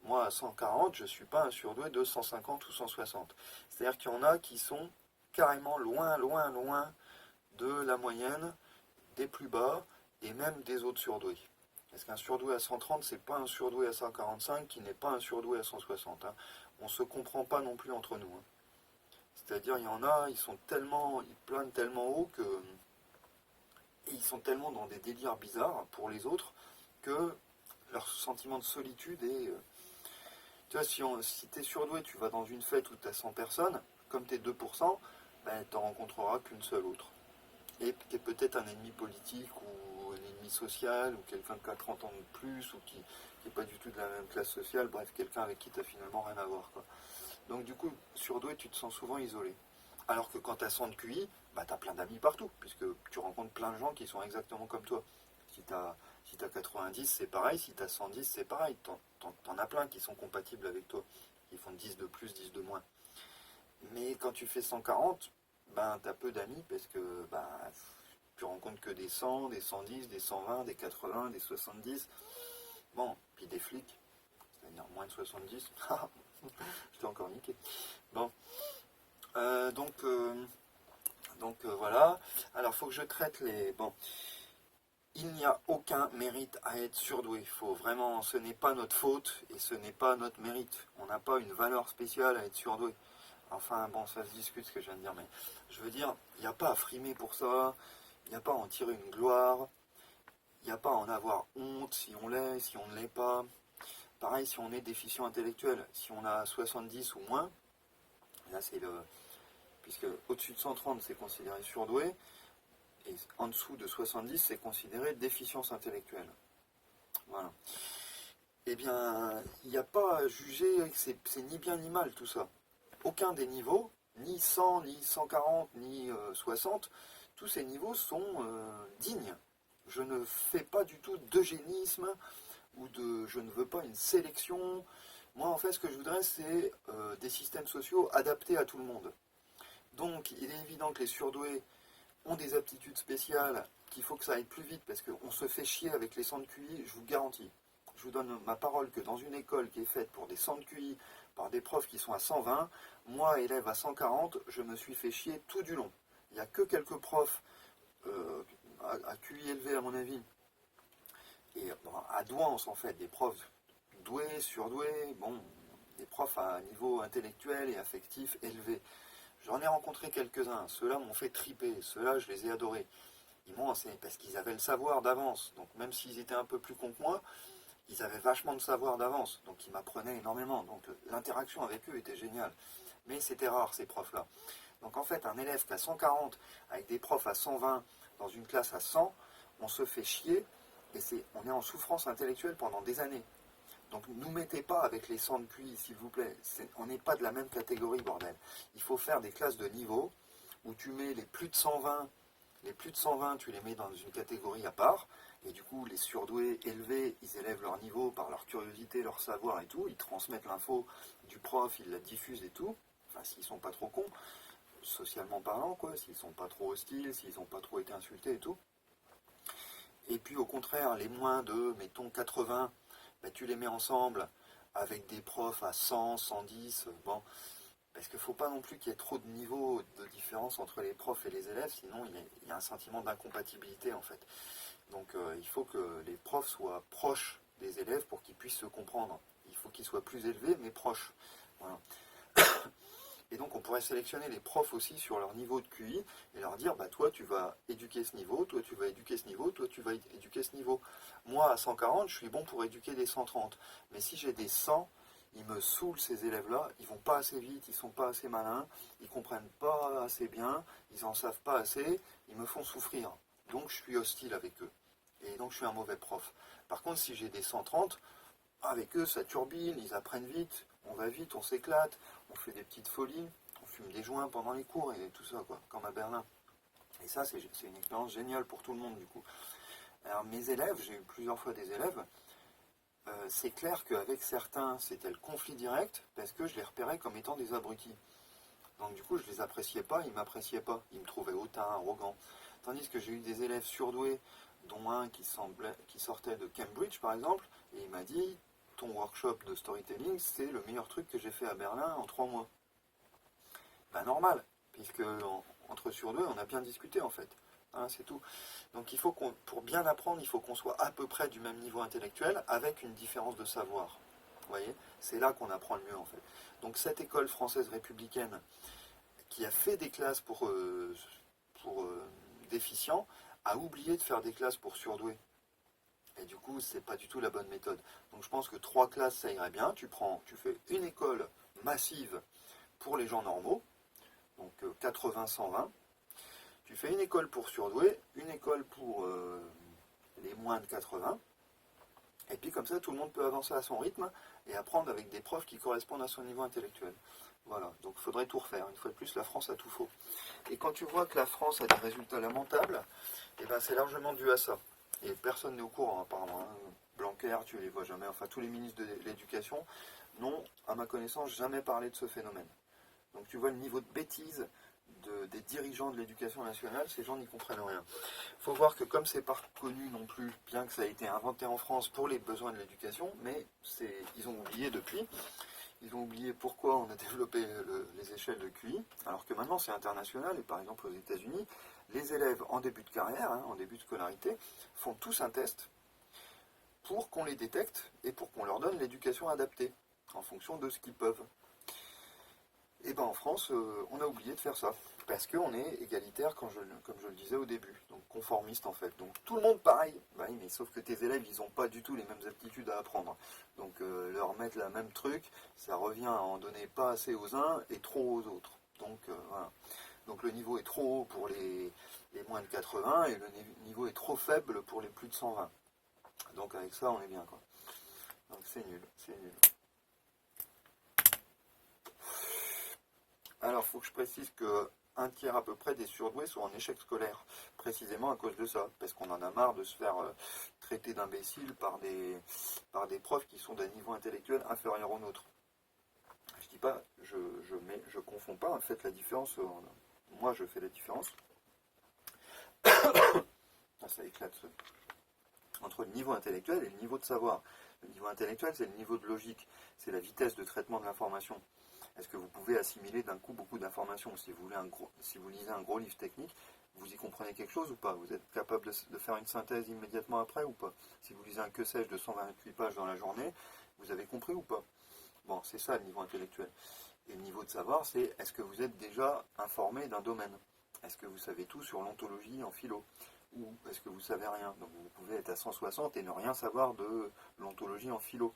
[SPEAKER 1] Moi à 140, je suis pas un surdoué de 150 ou 160. C'est-à-dire qu'il y en a qui sont carrément loin, loin, loin de la moyenne, des plus bas et même des autres surdoués. Parce qu'un surdoué à 130, c'est pas un surdoué à 145 qui n'est pas un surdoué à 160. Hein. On ne se comprend pas non plus entre nous. Hein. C'est-à-dire, il y en a, ils planent tellement haut que. Et ils sont tellement dans des délires bizarres pour les autres que leur sentiment de solitude est. Tu vois, si tu es surdoué, tu vas dans une fête où tu as 100 personnes, comme tu es 2%, ben, tu n'en rencontreras qu'une seule autre. Et qui est peut-être un ennemi politique ou un ennemi social ou quelqu'un qui a 30 ans de plus ou qui n'est pas du tout de la même classe sociale, bref, quelqu'un avec qui tu n'as finalement rien à voir. Quoi. Donc du coup, surdoué, tu te sens souvent isolé. Alors que quand tu as 100 de QI, bah, tu as plein d'amis partout, puisque tu rencontres plein de gens qui sont exactement comme toi. Si tu as, si 90, c'est pareil, si tu as 110, c'est pareil. T'en as plein qui sont compatibles avec toi, qui font 10 de plus, 10 de moins. Mais quand tu fais 140, ben, tu as peu d'amis parce que ben, tu rencontres que des 100, des 110, des 120, des 80, des 70. Bon, puis des flics, c'est-à-dire moins de 70. Je t'ai encore niqué. Bon, voilà. Alors, il faut que je traite les... Bon, il n'y a aucun mérite à être surdoué. Faut vraiment, ce n'est pas notre faute et ce n'est pas notre mérite. On n'a pas une valeur spéciale à être surdoué. Enfin, bon, ça se discute ce que je viens de dire, mais je veux dire, il n'y a pas à frimer pour ça, il n'y a pas à en tirer une gloire, il n'y a pas à en avoir honte si on l'est, si on ne l'est pas. Pareil, si on est déficient intellectuel, si on a 70 ou moins, là c'est le... Puisque au-dessus de 130, c'est considéré surdoué, et en dessous de 70, c'est considéré déficience intellectuelle. Voilà. Eh bien, il n'y a pas à juger, c'est ni bien ni mal tout ça. Aucun des niveaux, ni 100, ni 140, ni 60, tous ces niveaux sont dignes. Je ne fais pas du tout d'eugénisme, je ne veux pas une sélection. Moi, en fait, ce que je voudrais, c'est des systèmes sociaux adaptés à tout le monde. Donc, il est évident que les surdoués ont des aptitudes spéciales, qu'il faut que ça aille plus vite, parce qu'on se fait chier avec les centres QI, je vous garantis. Je vous donne ma parole que dans une école qui est faite pour des centres QI, par des profs qui sont à 120, moi, élève à 140, je me suis fait chier tout du long. Il n'y a que quelques profs à QI élevé, à mon avis, et bon, à douance, en fait, des profs doués, surdoués, bon, des profs à niveau intellectuel et affectif élevé. J'en ai rencontré quelques-uns, ceux-là m'ont fait triper, ceux-là je les ai adorés. Ils m'ont enseigné parce qu'ils avaient le savoir d'avance, donc même s'ils étaient un peu plus cons que moi, ils avaient vachement de savoir d'avance, donc ils m'apprenaient énormément, donc l'interaction avec eux était géniale. Mais c'était rare ces profs-là. Donc en fait, un élève qui a 140 avec des profs à 120 dans une classe à 100, on se fait chier et on est en souffrance intellectuelle pendant des années. Donc ne nous mettez pas avec les 100 de QI, s'il vous plaît. On n'est pas de la même catégorie, bordel. Il faut faire des classes de niveau où tu mets les plus de 120, tu les mets dans une catégorie à part. Et du coup, les surdoués élevés, ils élèvent leur niveau par leur curiosité, leur savoir et tout. Ils transmettent l'info du prof, ils la diffusent et tout. Enfin, s'ils sont pas trop cons, socialement parlant, quoi. S'ils sont pas trop hostiles, s'ils n'ont pas trop été insultés et tout. Et puis au contraire, les moins de, mettons, 80, ben, tu les mets ensemble avec des profs à 100, 110, bon, parce qu'il ne faut pas non plus qu'il y ait trop de niveaux de différence entre les profs et les élèves, sinon il y a un sentiment d'incompatibilité en fait. Donc il faut que les profs soient proches des élèves pour qu'ils puissent se comprendre. Il faut qu'ils soient plus élevés mais proches. Voilà. Et donc on pourrait sélectionner les profs aussi sur leur niveau de QI et leur dire, bah toi tu vas éduquer ce niveau, toi tu vas éduquer ce niveau, toi tu vas éduquer ce niveau. Moi à 140, je suis bon pour éduquer des 130. Mais si j'ai des 100, ils me saoulent ces élèves-là, ils vont pas assez vite, ils sont pas assez malins, ils comprennent pas assez bien, ils en savent pas assez, ils me font souffrir. Donc je suis hostile avec eux. Et donc je suis un mauvais prof. Par contre si j'ai des 130, avec eux ça turbine, ils apprennent vite, on va vite, on s'éclate, on fait des petites folies, on fume des joints pendant les cours et tout ça, quoi, comme à Berlin. Et ça, c'est une expérience géniale pour tout le monde, du coup. Alors, mes élèves, j'ai eu plusieurs fois des élèves, c'est clair qu'avec certains, c'était le conflit direct, parce que je les repérais comme étant des abrutis. Donc, du coup, je les appréciais pas, ils m'appréciaient pas, ils me trouvaient hautain, arrogant. Tandis que j'ai eu des élèves surdoués, dont un qui sortait de Cambridge, par exemple, et il m'a dit, ton workshop de storytelling, c'est le meilleur truc que j'ai fait à Berlin en 3 mois. Ben normal, puisque entre surdoués, on a bien discuté en fait. Hein, c'est tout. Donc il faut pour bien apprendre, il faut qu'on soit à peu près du même niveau intellectuel, avec une différence de savoir. Vous voyez, c'est là qu'on apprend le mieux en fait. Donc cette école française républicaine qui a fait des classes pour déficients a oublié de faire des classes pour surdoués. Et du coup, c'est pas du tout la bonne méthode. Donc je pense que 3 classes, ça irait bien. Tu fais une école massive pour les gens normaux, donc 80-120. Tu fais une école pour surdoués, une école pour les moins de 80. Et puis comme ça, tout le monde peut avancer à son rythme et apprendre avec des profs qui correspondent à son niveau intellectuel. Voilà, donc il faudrait tout refaire. Une fois de plus, la France a tout faux. Et quand tu vois que la France a des résultats lamentables, eh ben, c'est largement dû à ça. Et personne n'est au courant, apparemment. Hein. Blanquer, tu les vois jamais. Enfin, tous les ministres de l'éducation n'ont, à ma connaissance, jamais parlé de ce phénomène. Donc tu vois le niveau de bêtise des dirigeants de l'éducation nationale, ces gens n'y comprennent rien. Il faut voir que comme c'est pas connu non plus, bien que ça a été inventé en France pour les besoins de l'éducation, mais ils ont oublié depuis. Ils ont oublié pourquoi on a développé les échelles de QI, alors que maintenant c'est international, et par exemple aux États-Unis, les élèves en début de carrière, hein, en début de scolarité, font tous un test pour qu'on les détecte et pour qu'on leur donne l'éducation adaptée, en fonction de ce qu'ils peuvent. Et bien en France, on a oublié de faire ça, parce qu'on est égalitaire, comme je le disais au début, donc conformiste en fait. Donc tout le monde pareil, bah oui, mais sauf que tes élèves, ils n'ont pas du tout les mêmes aptitudes à apprendre. Donc leur mettre la même truc, ça revient à en donner pas assez aux uns et trop aux autres. Donc voilà. Donc le niveau est trop haut pour les moins de 80 et le niveau est trop faible pour les plus de 120. Donc avec ça, on est bien, quoi. Donc c'est nul, c'est nul. Alors, il faut que je précise que un tiers à peu près des surdoués sont en échec scolaire, précisément à cause de ça, parce qu'on en a marre de se faire traiter d'imbéciles par des profs qui sont d'un niveau intellectuel inférieur au nôtre. Je dis pas, je confonds pas, faites la différence, moi je fais la différence, ça éclate, entre le niveau intellectuel et le niveau de savoir. Le niveau intellectuel, c'est le niveau de logique, c'est la vitesse de traitement de l'information. Est-ce que vous pouvez assimiler d'un coup beaucoup d'informations? Si vous lisez un gros livre technique, vous y comprenez quelque chose ou pas? Vous êtes capable de faire une synthèse immédiatement après ou pas? Si vous lisez un que sais-je de 128 pages dans la journée, vous avez compris ou pas? Bon, c'est ça le niveau intellectuel. Et le niveau de savoir, c'est est-ce que vous êtes déjà informé d'un domaine? Est-ce que vous savez tout sur l'ontologie en philo? Ou est-ce que vous savez rien? Donc vous pouvez être à 160 et ne rien savoir de l'ontologie en philo.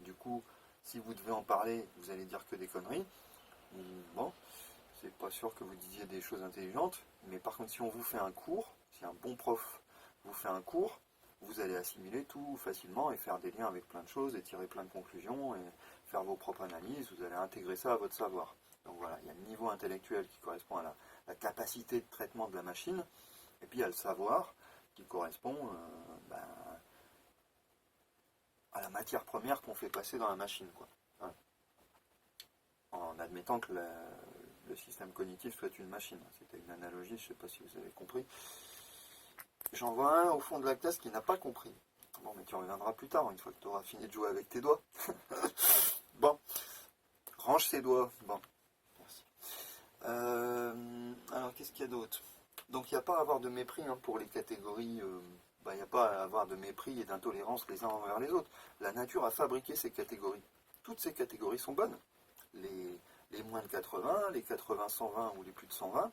[SPEAKER 1] Du coup, si vous devez en parler, vous allez dire que des conneries. Bon, c'est pas sûr que vous disiez des choses intelligentes, mais par contre, si on vous fait un cours, si un bon prof vous fait un cours, vous allez assimiler tout facilement et faire des liens avec plein de choses et tirer plein de conclusions et faire vos propres analyses, vous allez intégrer ça à votre savoir. Donc voilà, il y a le niveau intellectuel qui correspond à la capacité de traitement de la machine, et puis il y a le savoir qui correspond à la matière première qu'on fait passer dans la machine, quoi. Hein. En admettant que le système cognitif soit une machine. C'était une analogie, je ne sais pas si vous avez compris. J'en vois un au fond de la classe qui n'a pas compris. Bon, mais tu reviendras plus tard, une fois que tu auras fini de jouer avec tes doigts. Bon, range ses doigts. Bon, merci. Alors, qu'est-ce qu'il y a d'autre? Donc, il n'y a pas à avoir de mépris pour les catégories. Il n'y a pas à avoir de mépris et d'intolérance les uns envers les autres. La nature a fabriqué ces catégories. Toutes ces catégories sont bonnes. Les moins de 80, les 80-120 ou les plus de 120,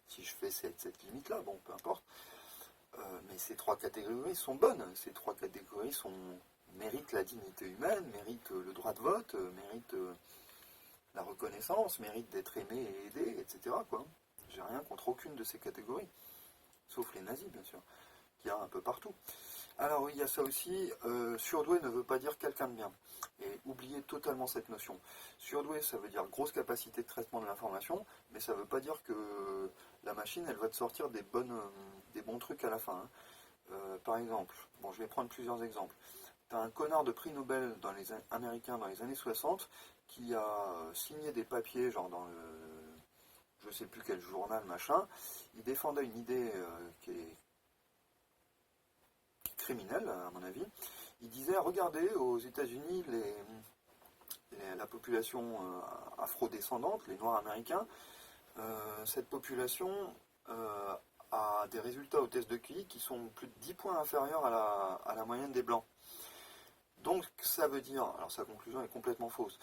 [SPEAKER 1] si je fais cette limite-là, bon, peu importe. Mais ces trois catégories sont bonnes. Ces trois catégories méritent la dignité humaine, méritent le droit de vote, méritent la reconnaissance, méritent d'être aimés et aidés, etc. J'ai rien contre aucune de ces catégories. Sauf les nazis, bien sûr, qu'il y a un peu partout. Alors oui, il y a ça aussi, surdoué ne veut pas dire quelqu'un de bien. Et oubliez totalement cette notion. Surdoué, ça veut dire grosse capacité de traitement de l'information, mais ça ne veut pas dire que la machine, elle va te sortir des bons trucs à la fin. Par exemple, bon, je vais prendre plusieurs exemples. Tu as un connard de prix Nobel américain dans les années 60 qui a signé des papiers, genre dans je ne sais plus quel journal, machin. Il défendait une idée qui est criminel, à mon avis. Il disait, regardez, aux États-Unis, la population afro-descendante, les Noirs américains, cette population a des résultats au test de QI qui sont plus de 10 points inférieurs à la moyenne des Blancs. Donc ça veut dire, alors sa conclusion est complètement fausse,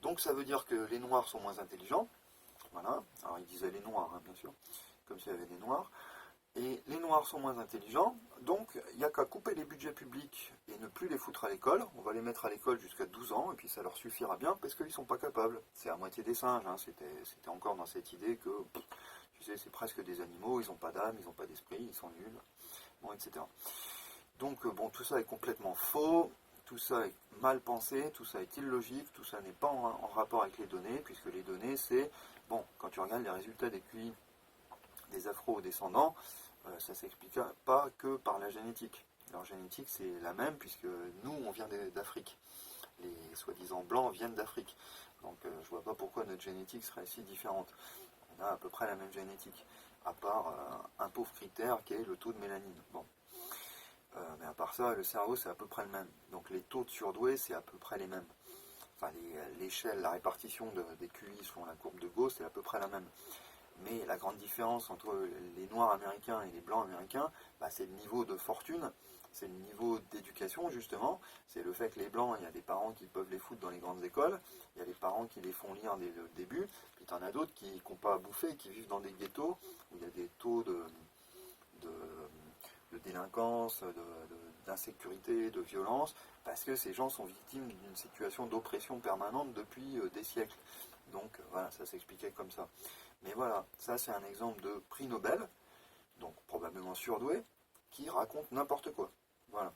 [SPEAKER 1] donc ça veut dire que les Noirs sont moins intelligents, voilà, alors il disait les Noirs, bien sûr, comme s'il y avait des Noirs, et les Noirs sont moins intelligents, donc il n'y a qu'à couper les budgets publics et ne plus les foutre à l'école. On va les mettre à l'école jusqu'à 12 ans, et puis ça leur suffira bien, parce qu'ils ne sont pas capables. C'est à moitié des singes, c'était encore dans cette idée que, tu sais, c'est presque des animaux, ils n'ont pas d'âme, ils n'ont pas d'esprit, ils sont nuls, bon, etc. Donc, bon, tout ça est complètement faux, tout ça est mal pensé, tout ça est illogique, tout ça n'est pas en rapport avec les données, puisque les données, c'est, bon, quand tu regardes les résultats des QI des afro-descendants, ça ne s'explique pas que par la génétique. Leur génétique, c'est la même, puisque nous, on vient d'Afrique. Les soi-disant blancs viennent d'Afrique. Donc, je ne vois pas pourquoi notre génétique serait si différente. On a à peu près la même génétique, à part un pauvre critère qui est le taux de mélanine. Bon. Mais à part ça, le cerveau, c'est à peu près le même. Donc, les taux de surdoués, c'est à peu près les mêmes. Enfin, l'échelle, la répartition des QI selon la courbe de Gauss, c'est à peu près la même. Mais la grande différence entre les Noirs américains et les Blancs américains, c'est le niveau de fortune, c'est le niveau d'éducation justement, c'est le fait que les Blancs, il y a des parents qui peuvent les foutre dans les grandes écoles, il y a des parents qui les font lire dès le début, puis tu en as d'autres qui n'ont pas à bouffer, qui vivent dans des ghettos, où il y a des taux de délinquance, d'insécurité, de violence, parce que ces gens sont victimes d'une situation d'oppression permanente depuis des siècles. Donc voilà, ça s'expliquait comme ça. Mais voilà, ça c'est un exemple de prix Nobel, donc probablement surdoué, qui raconte n'importe quoi. Voilà.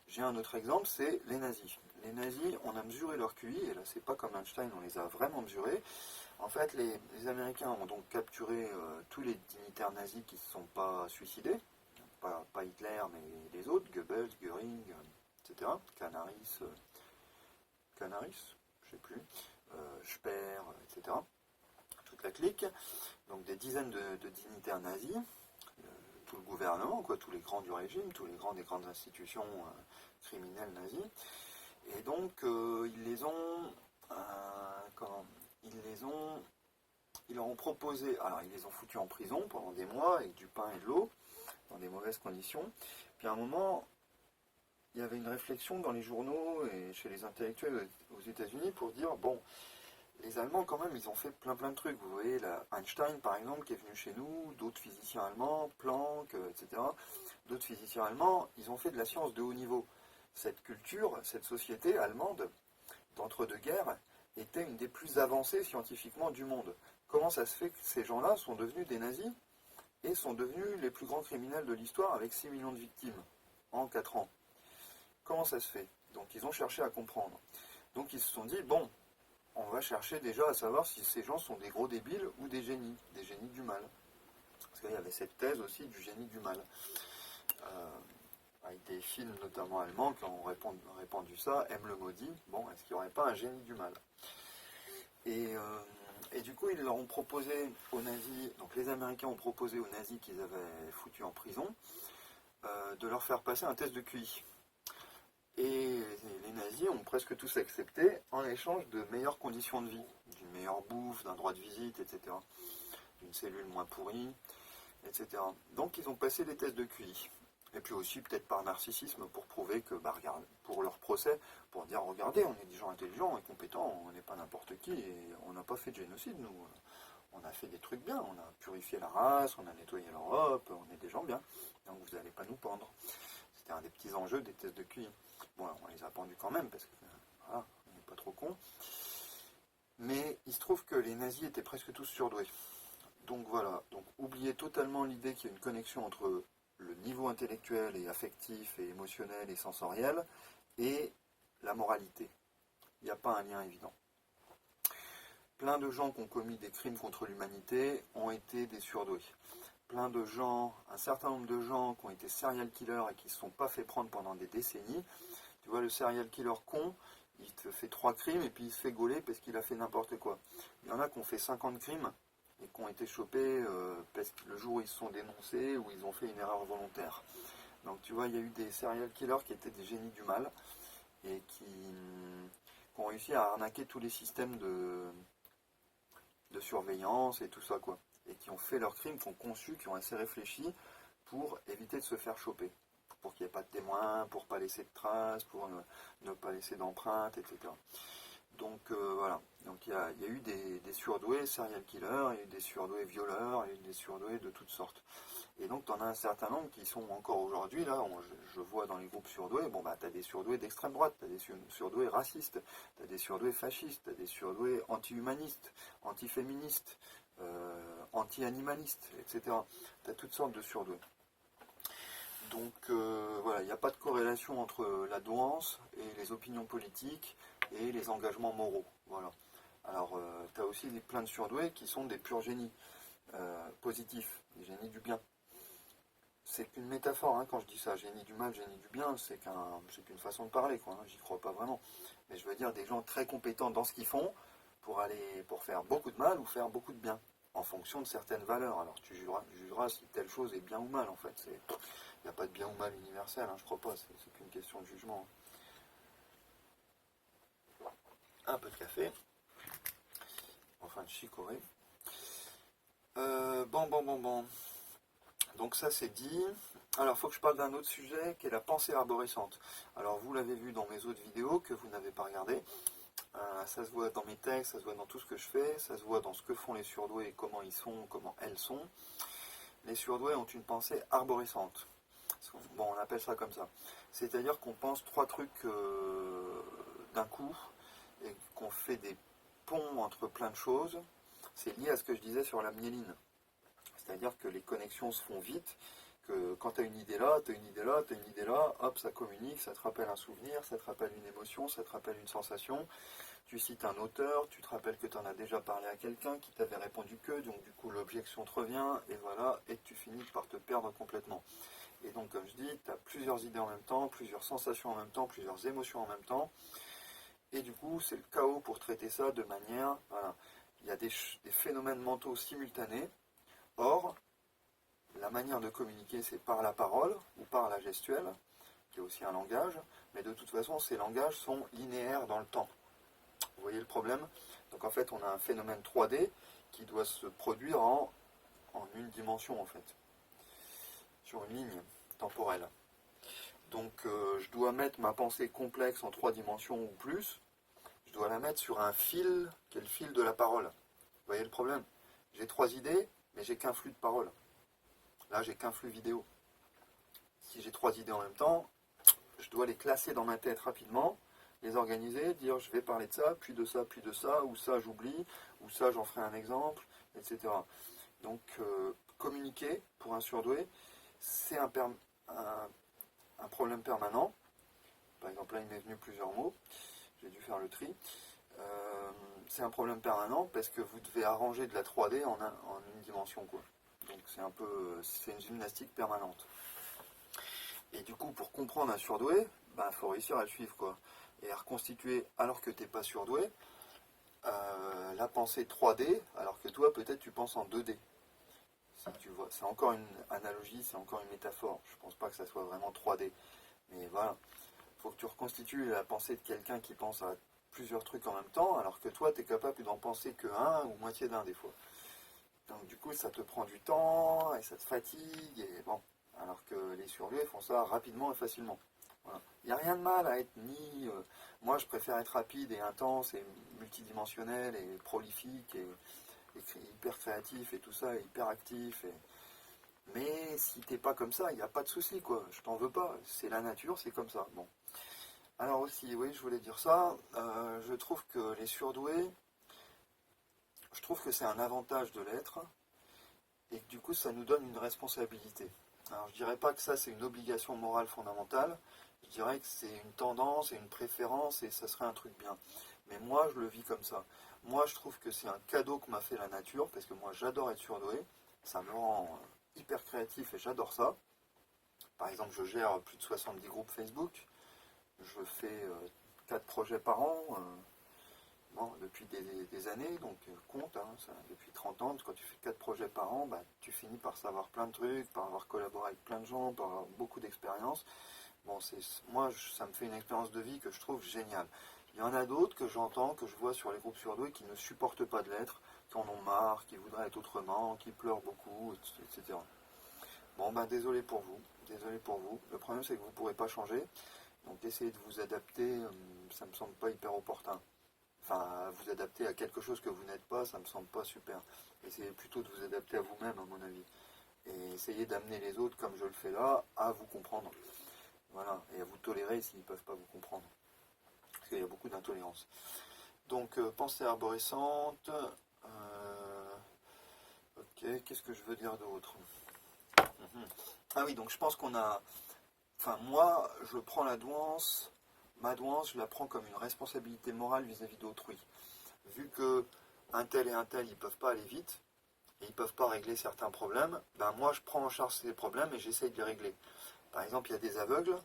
[SPEAKER 1] J'ai un autre exemple, c'est les nazis. Les nazis, on a mesuré leur QI, et là c'est pas comme Einstein, on les a vraiment mesurés. En fait, les Américains ont donc capturé tous les dignitaires nazis qui ne se sont pas suicidés, pas Hitler, mais les autres, Goebbels, Göring, etc., Canaris, je sais plus, Speer, etc., toute la clique, donc des dizaines de dignitaires nazis, tout le gouvernement, quoi, tous les grands du régime, tous les grands des grandes institutions criminelles nazies, et donc ils leur ont proposé, alors ils les ont foutus en prison pendant des mois avec du pain et de l'eau, dans des mauvaises conditions, puis à un moment, il y avait une réflexion dans les journaux et chez les intellectuels aux États-Unis pour dire, bon, les Allemands, quand même, ils ont fait plein de trucs. Vous voyez, Einstein, par exemple, qui est venu chez nous, d'autres physiciens allemands, Planck, etc. D'autres physiciens allemands, ils ont fait de la science de haut niveau. Cette culture, cette société allemande, d'entre-deux-guerres, était une des plus avancées scientifiquement du monde. Comment ça se fait que ces gens-là sont devenus des nazis et sont devenus les plus grands criminels de l'histoire avec 6 millions de victimes en 4 ans? Comment ça se fait? Donc ils ont cherché à comprendre. Donc ils se sont dit, bon, on va chercher déjà à savoir si ces gens sont des gros débiles ou des génies du mal. Parce qu'il y avait cette thèse aussi du génie du mal. Avec des films notamment allemands qui ont répandu ça, M le maudit, bon, est-ce qu'il n'y aurait pas un génie du mal? Et du coup, ils leur ont proposé aux nazis, donc les Américains ont proposé aux nazis qu'ils avaient foutus en prison, de leur faire passer un test de QI. Et les nazis ont presque tous accepté en échange de meilleures conditions de vie, d'une meilleure bouffe, d'un droit de visite, etc. D'une cellule moins pourrie, etc. Donc ils ont passé des tests de QI. Et puis aussi peut-être par narcissisme pour prouver que, regarde, pour leur procès, pour dire, regardez, on est des gens intelligents et compétents, on n'est pas n'importe qui, et on n'a pas fait de génocide, nous. On a fait des trucs bien, on a purifié la race, on a nettoyé l'Europe, on est des gens bien, donc vous n'allez pas nous pendre. C'était un des petits enjeux des tests de QI. Bon, on les a pendus quand même, parce que voilà, on n'est pas trop cons. Mais il se trouve que les nazis étaient presque tous surdoués. Donc voilà, donc oubliez totalement l'idée qu'il y a une connexion entre le niveau intellectuel et affectif et émotionnel et sensoriel et la moralité. Il n'y a pas un lien évident. Plein de gens qui ont commis des crimes contre l'humanité ont été des surdoués. Plein de gens, un certain nombre de gens qui ont été serial killers et qui ne se sont pas fait prendre pendant des décennies. Tu vois, le serial killer con, il te fait 3 crimes et puis il se fait gauler parce qu'il a fait n'importe quoi. Il y en a qui ont fait 50 crimes et qui ont été chopés parce que le jour où ils se sont dénoncés ou ils ont fait une erreur volontaire. Donc tu vois, il y a eu des serial killers qui étaient des génies du mal et qui ont réussi à arnaquer tous les systèmes de surveillance et tout ça, quoi. Et qui ont fait leurs crimes, qui ont conçu, qui ont assez réfléchi pour éviter de se faire choper. Pour qu'il n'y ait pas de témoins, pour ne pas laisser de traces, pour ne pas laisser d'empreintes, etc. Donc voilà, donc il y a eu des surdoués serial killers, il y a eu des surdoués violeurs, il y a eu des surdoués de toutes sortes. Et donc tu en as un certain nombre qui sont encore aujourd'hui, là, je vois dans les groupes surdoués, bon tu as des surdoués d'extrême droite, tu as des surdoués racistes, tu as des surdoués fascistes, tu as des surdoués anti-humanistes, anti-féministes, anti-animalistes, etc. Tu as toutes sortes de surdoués. Donc voilà, il n'y a pas de corrélation entre la douance et les opinions politiques et les engagements moraux. Voilà. Alors, tu as aussi plein de surdoués qui sont des purs génies positifs, des génies du bien. C'est qu'une métaphore, hein, quand je dis ça, génie du mal, génie du bien, c'est qu'une façon de parler, quoi, hein, j'y crois pas vraiment. Mais je veux dire des gens très compétents dans ce qu'ils font pour faire beaucoup de mal ou faire beaucoup de bien, en fonction de certaines valeurs. Alors tu jugeras si telle chose est bien ou mal, en fait. Il n'y a pas de bien ou mal universel, hein, je crois pas, c'est qu'une question de jugement. Un peu de café, enfin de chicorée. Bon. Donc ça c'est dit. Alors il faut que je parle d'un autre sujet qui est la pensée arborescente. Alors vous l'avez vu dans mes autres vidéos que vous n'avez pas regardé. Ça se voit dans mes textes, ça se voit dans tout ce que je fais, ça se voit dans ce que font les surdoués et comment ils sont, comment elles sont. Les surdoués ont une pensée arborescente. Bon, on appelle ça comme ça. C'est-à-dire qu'on pense 3 trucs d'un coup et qu'on fait des ponts entre plein de choses. C'est lié à ce que je disais sur la myéline. C'est-à-dire que les connexions se font vite, que quand tu as une idée là, tu as une idée là, tu as une idée là, hop, ça communique, ça te rappelle un souvenir, ça te rappelle une émotion, ça te rappelle une sensation. Tu cites un auteur, tu te rappelles que tu en as déjà parlé à quelqu'un qui t'avait répondu que, donc du coup l'objection te revient, et voilà, et tu finis par te perdre complètement. Et donc comme je dis, tu as plusieurs idées en même temps, plusieurs sensations en même temps, plusieurs émotions en même temps, et du coup c'est le chaos pour traiter ça de manière, voilà, il y a des phénomènes mentaux simultanés. Or, la manière de communiquer, c'est par la parole ou par la gestuelle, qui est aussi un langage, mais de toute façon, ces langages sont linéaires dans le temps. Vous voyez le problème? Donc en fait, on a un phénomène 3D qui doit se produire en une dimension, en fait, sur une ligne temporelle. Donc je dois mettre ma pensée complexe en 3 dimensions ou plus, je dois la mettre sur un fil, qui est le fil de la parole. Vous voyez le problème? J'ai 3 idées, mais j'ai qu'un flux de parole. Là, j'ai qu'un flux vidéo. Si j'ai 3 idées en même temps, je dois les classer dans ma tête rapidement, les organiser, dire je vais parler de ça, puis de ça, puis de ça, ou ça j'oublie, ou ça j'en ferai un exemple, etc. Donc communiquer pour un surdoué, c'est un problème permanent. Par exemple là il m'est venu plusieurs mots, j'ai dû faire le tri. C'est un problème permanent parce que vous devez arranger de la 3D en une dimension, quoi. Donc c'est une gymnastique permanente. Et du coup, pour comprendre un surdoué, il faut réussir à le suivre, quoi. Et à reconstituer, alors que tu n'es pas surdoué, la pensée 3D, alors que toi, peut-être, tu penses en 2D. Si tu vois, c'est encore une analogie, c'est encore une métaphore. Je ne pense pas que ça soit vraiment 3D. Mais voilà, il faut que tu reconstitues la pensée de quelqu'un qui pense à plusieurs trucs en même temps, alors que toi, tu es capable d'en penser que un ou moitié d'un des fois. Donc du coup, ça te prend du temps, et ça te fatigue, et bon... Alors que les surdoués font ça rapidement et facilement. Voilà. Il n'y a rien de mal à être moi, je préfère être rapide et intense et multidimensionnel et prolifique et hyper créatif et tout ça, et hyper actif. Mais si t'es pas comme ça, il n'y a pas de souci, quoi. Je t'en veux pas. C'est la nature, c'est comme ça. Bon. Alors aussi, oui, je voulais dire ça. Je trouve que les surdoués, je trouve que c'est un avantage de l'être et que du coup, ça nous donne une responsabilité. Alors je dirais pas que ça c'est une obligation morale fondamentale, je dirais que c'est une tendance et une préférence et ça serait un truc bien. Mais moi je le vis comme ça. Moi je trouve que c'est un cadeau que m'a fait la nature, parce que moi j'adore être surdoué, ça me rend hyper créatif et j'adore ça. Par exemple je gère plus de 70 groupes Facebook, je fais 4 projets par an, depuis des années, donc compte, ça, depuis 30 ans, quand tu fais 4 projets par an, tu finis par savoir plein de trucs, par avoir collaboré avec plein de gens, par avoir beaucoup d'expérience. Bon, moi, ça me fait une expérience de vie que je trouve géniale. Il y en a d'autres que j'entends, que je vois sur les groupes surdoués, qui ne supportent pas de l'être, qui en ont marre, qui voudraient être autrement, qui pleurent beaucoup, etc. Bon, désolé pour vous, désolé pour vous. Le problème, c'est que vous ne pourrez pas changer, donc essayez de vous adapter, ça me semble pas hyper opportun. Enfin, vous adapter à quelque chose que vous n'êtes pas, ça me semble pas super. Essayez plutôt de vous adapter à vous-même, à mon avis. Et essayez d'amener les autres, comme je le fais là, à vous comprendre. Voilà, et à vous tolérer s'ils ne peuvent pas vous comprendre. Parce qu'il y a beaucoup d'intolérance. Donc, pensée arborescente. Ok, qu'est-ce que je veux dire d'autre? Ah oui, donc je pense qu'on a... Enfin, moi, je prends ma douance, je la prends comme une responsabilité morale vis-à-vis d'autrui. Vu que un tel et un tel, ils ne peuvent pas aller vite, et ils ne peuvent pas régler certains problèmes, moi je prends en charge ces problèmes et j'essaye de les régler. Par exemple, il y a des aveugles,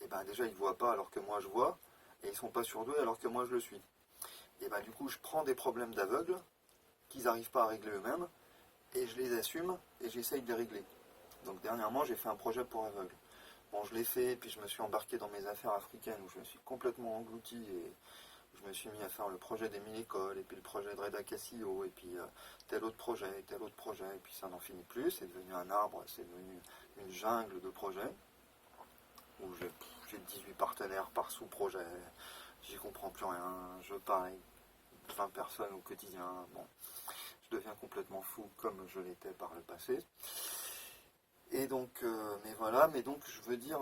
[SPEAKER 1] et déjà ils ne voient pas alors que moi je vois, et ils ne sont pas surdoués alors que moi je le suis. Et du coup, je prends des problèmes d'aveugles qu'ils n'arrivent pas à régler eux-mêmes, et je les assume et j'essaye de les régler. Donc dernièrement, j'ai fait un projet pour aveugles. Bon, je l'ai fait, puis je me suis embarqué dans mes affaires africaines où je me suis complètement englouti et je me suis mis à faire le projet des 1000 écoles, et puis le projet de Reda Cassio, et puis tel autre projet, et puis ça n'en finit plus, c'est devenu un arbre, c'est devenu une jungle de projets, où j'ai 18 partenaires par sous-projet, j'y comprends plus rien, je parle avec 20 personnes au quotidien, bon, je deviens complètement fou comme je l'étais par le passé. Et donc, mais donc je veux dire,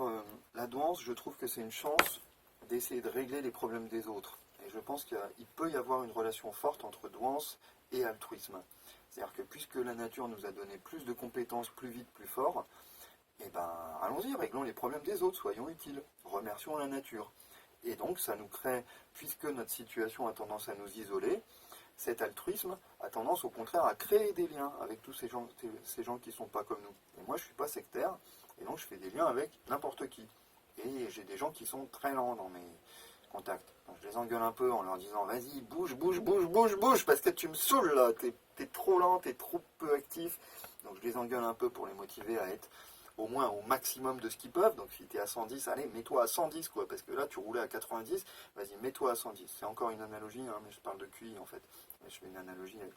[SPEAKER 1] la douance, je trouve que c'est une chance d'essayer de régler les problèmes des autres. Et je pense qu'il peut y avoir une relation forte entre douance et altruisme. C'est-à-dire que puisque la nature nous a donné plus de compétences, plus vite, plus fort, et ben allons-y, réglons les problèmes des autres, soyons utiles, remercions la nature. Et donc ça nous crée, puisque notre situation a tendance à nous isoler, cet altruisme a tendance au contraire à créer des liens avec tous ces gens qui ne sont pas comme nous. Et moi je ne suis pas sectaire, et donc je fais des liens avec n'importe qui. Et j'ai des gens qui sont très lents dans mes contacts. Donc je les engueule un peu en leur disant vas-y, bouge, bouge, bouge, bouge, bouge, parce que tu me saoules là, t'es trop lent, t'es trop peu actif. Donc je les engueule un peu pour les motiver à être au moins au maximum de ce qu'ils peuvent. Donc si tu es à 110, allez, mets-toi à 110, quoi, parce que là tu roulais à 90, vas-y, mets-toi à 110. C'est encore une analogie, hein, mais je parle de QI en fait. Mais je fais une analogie avec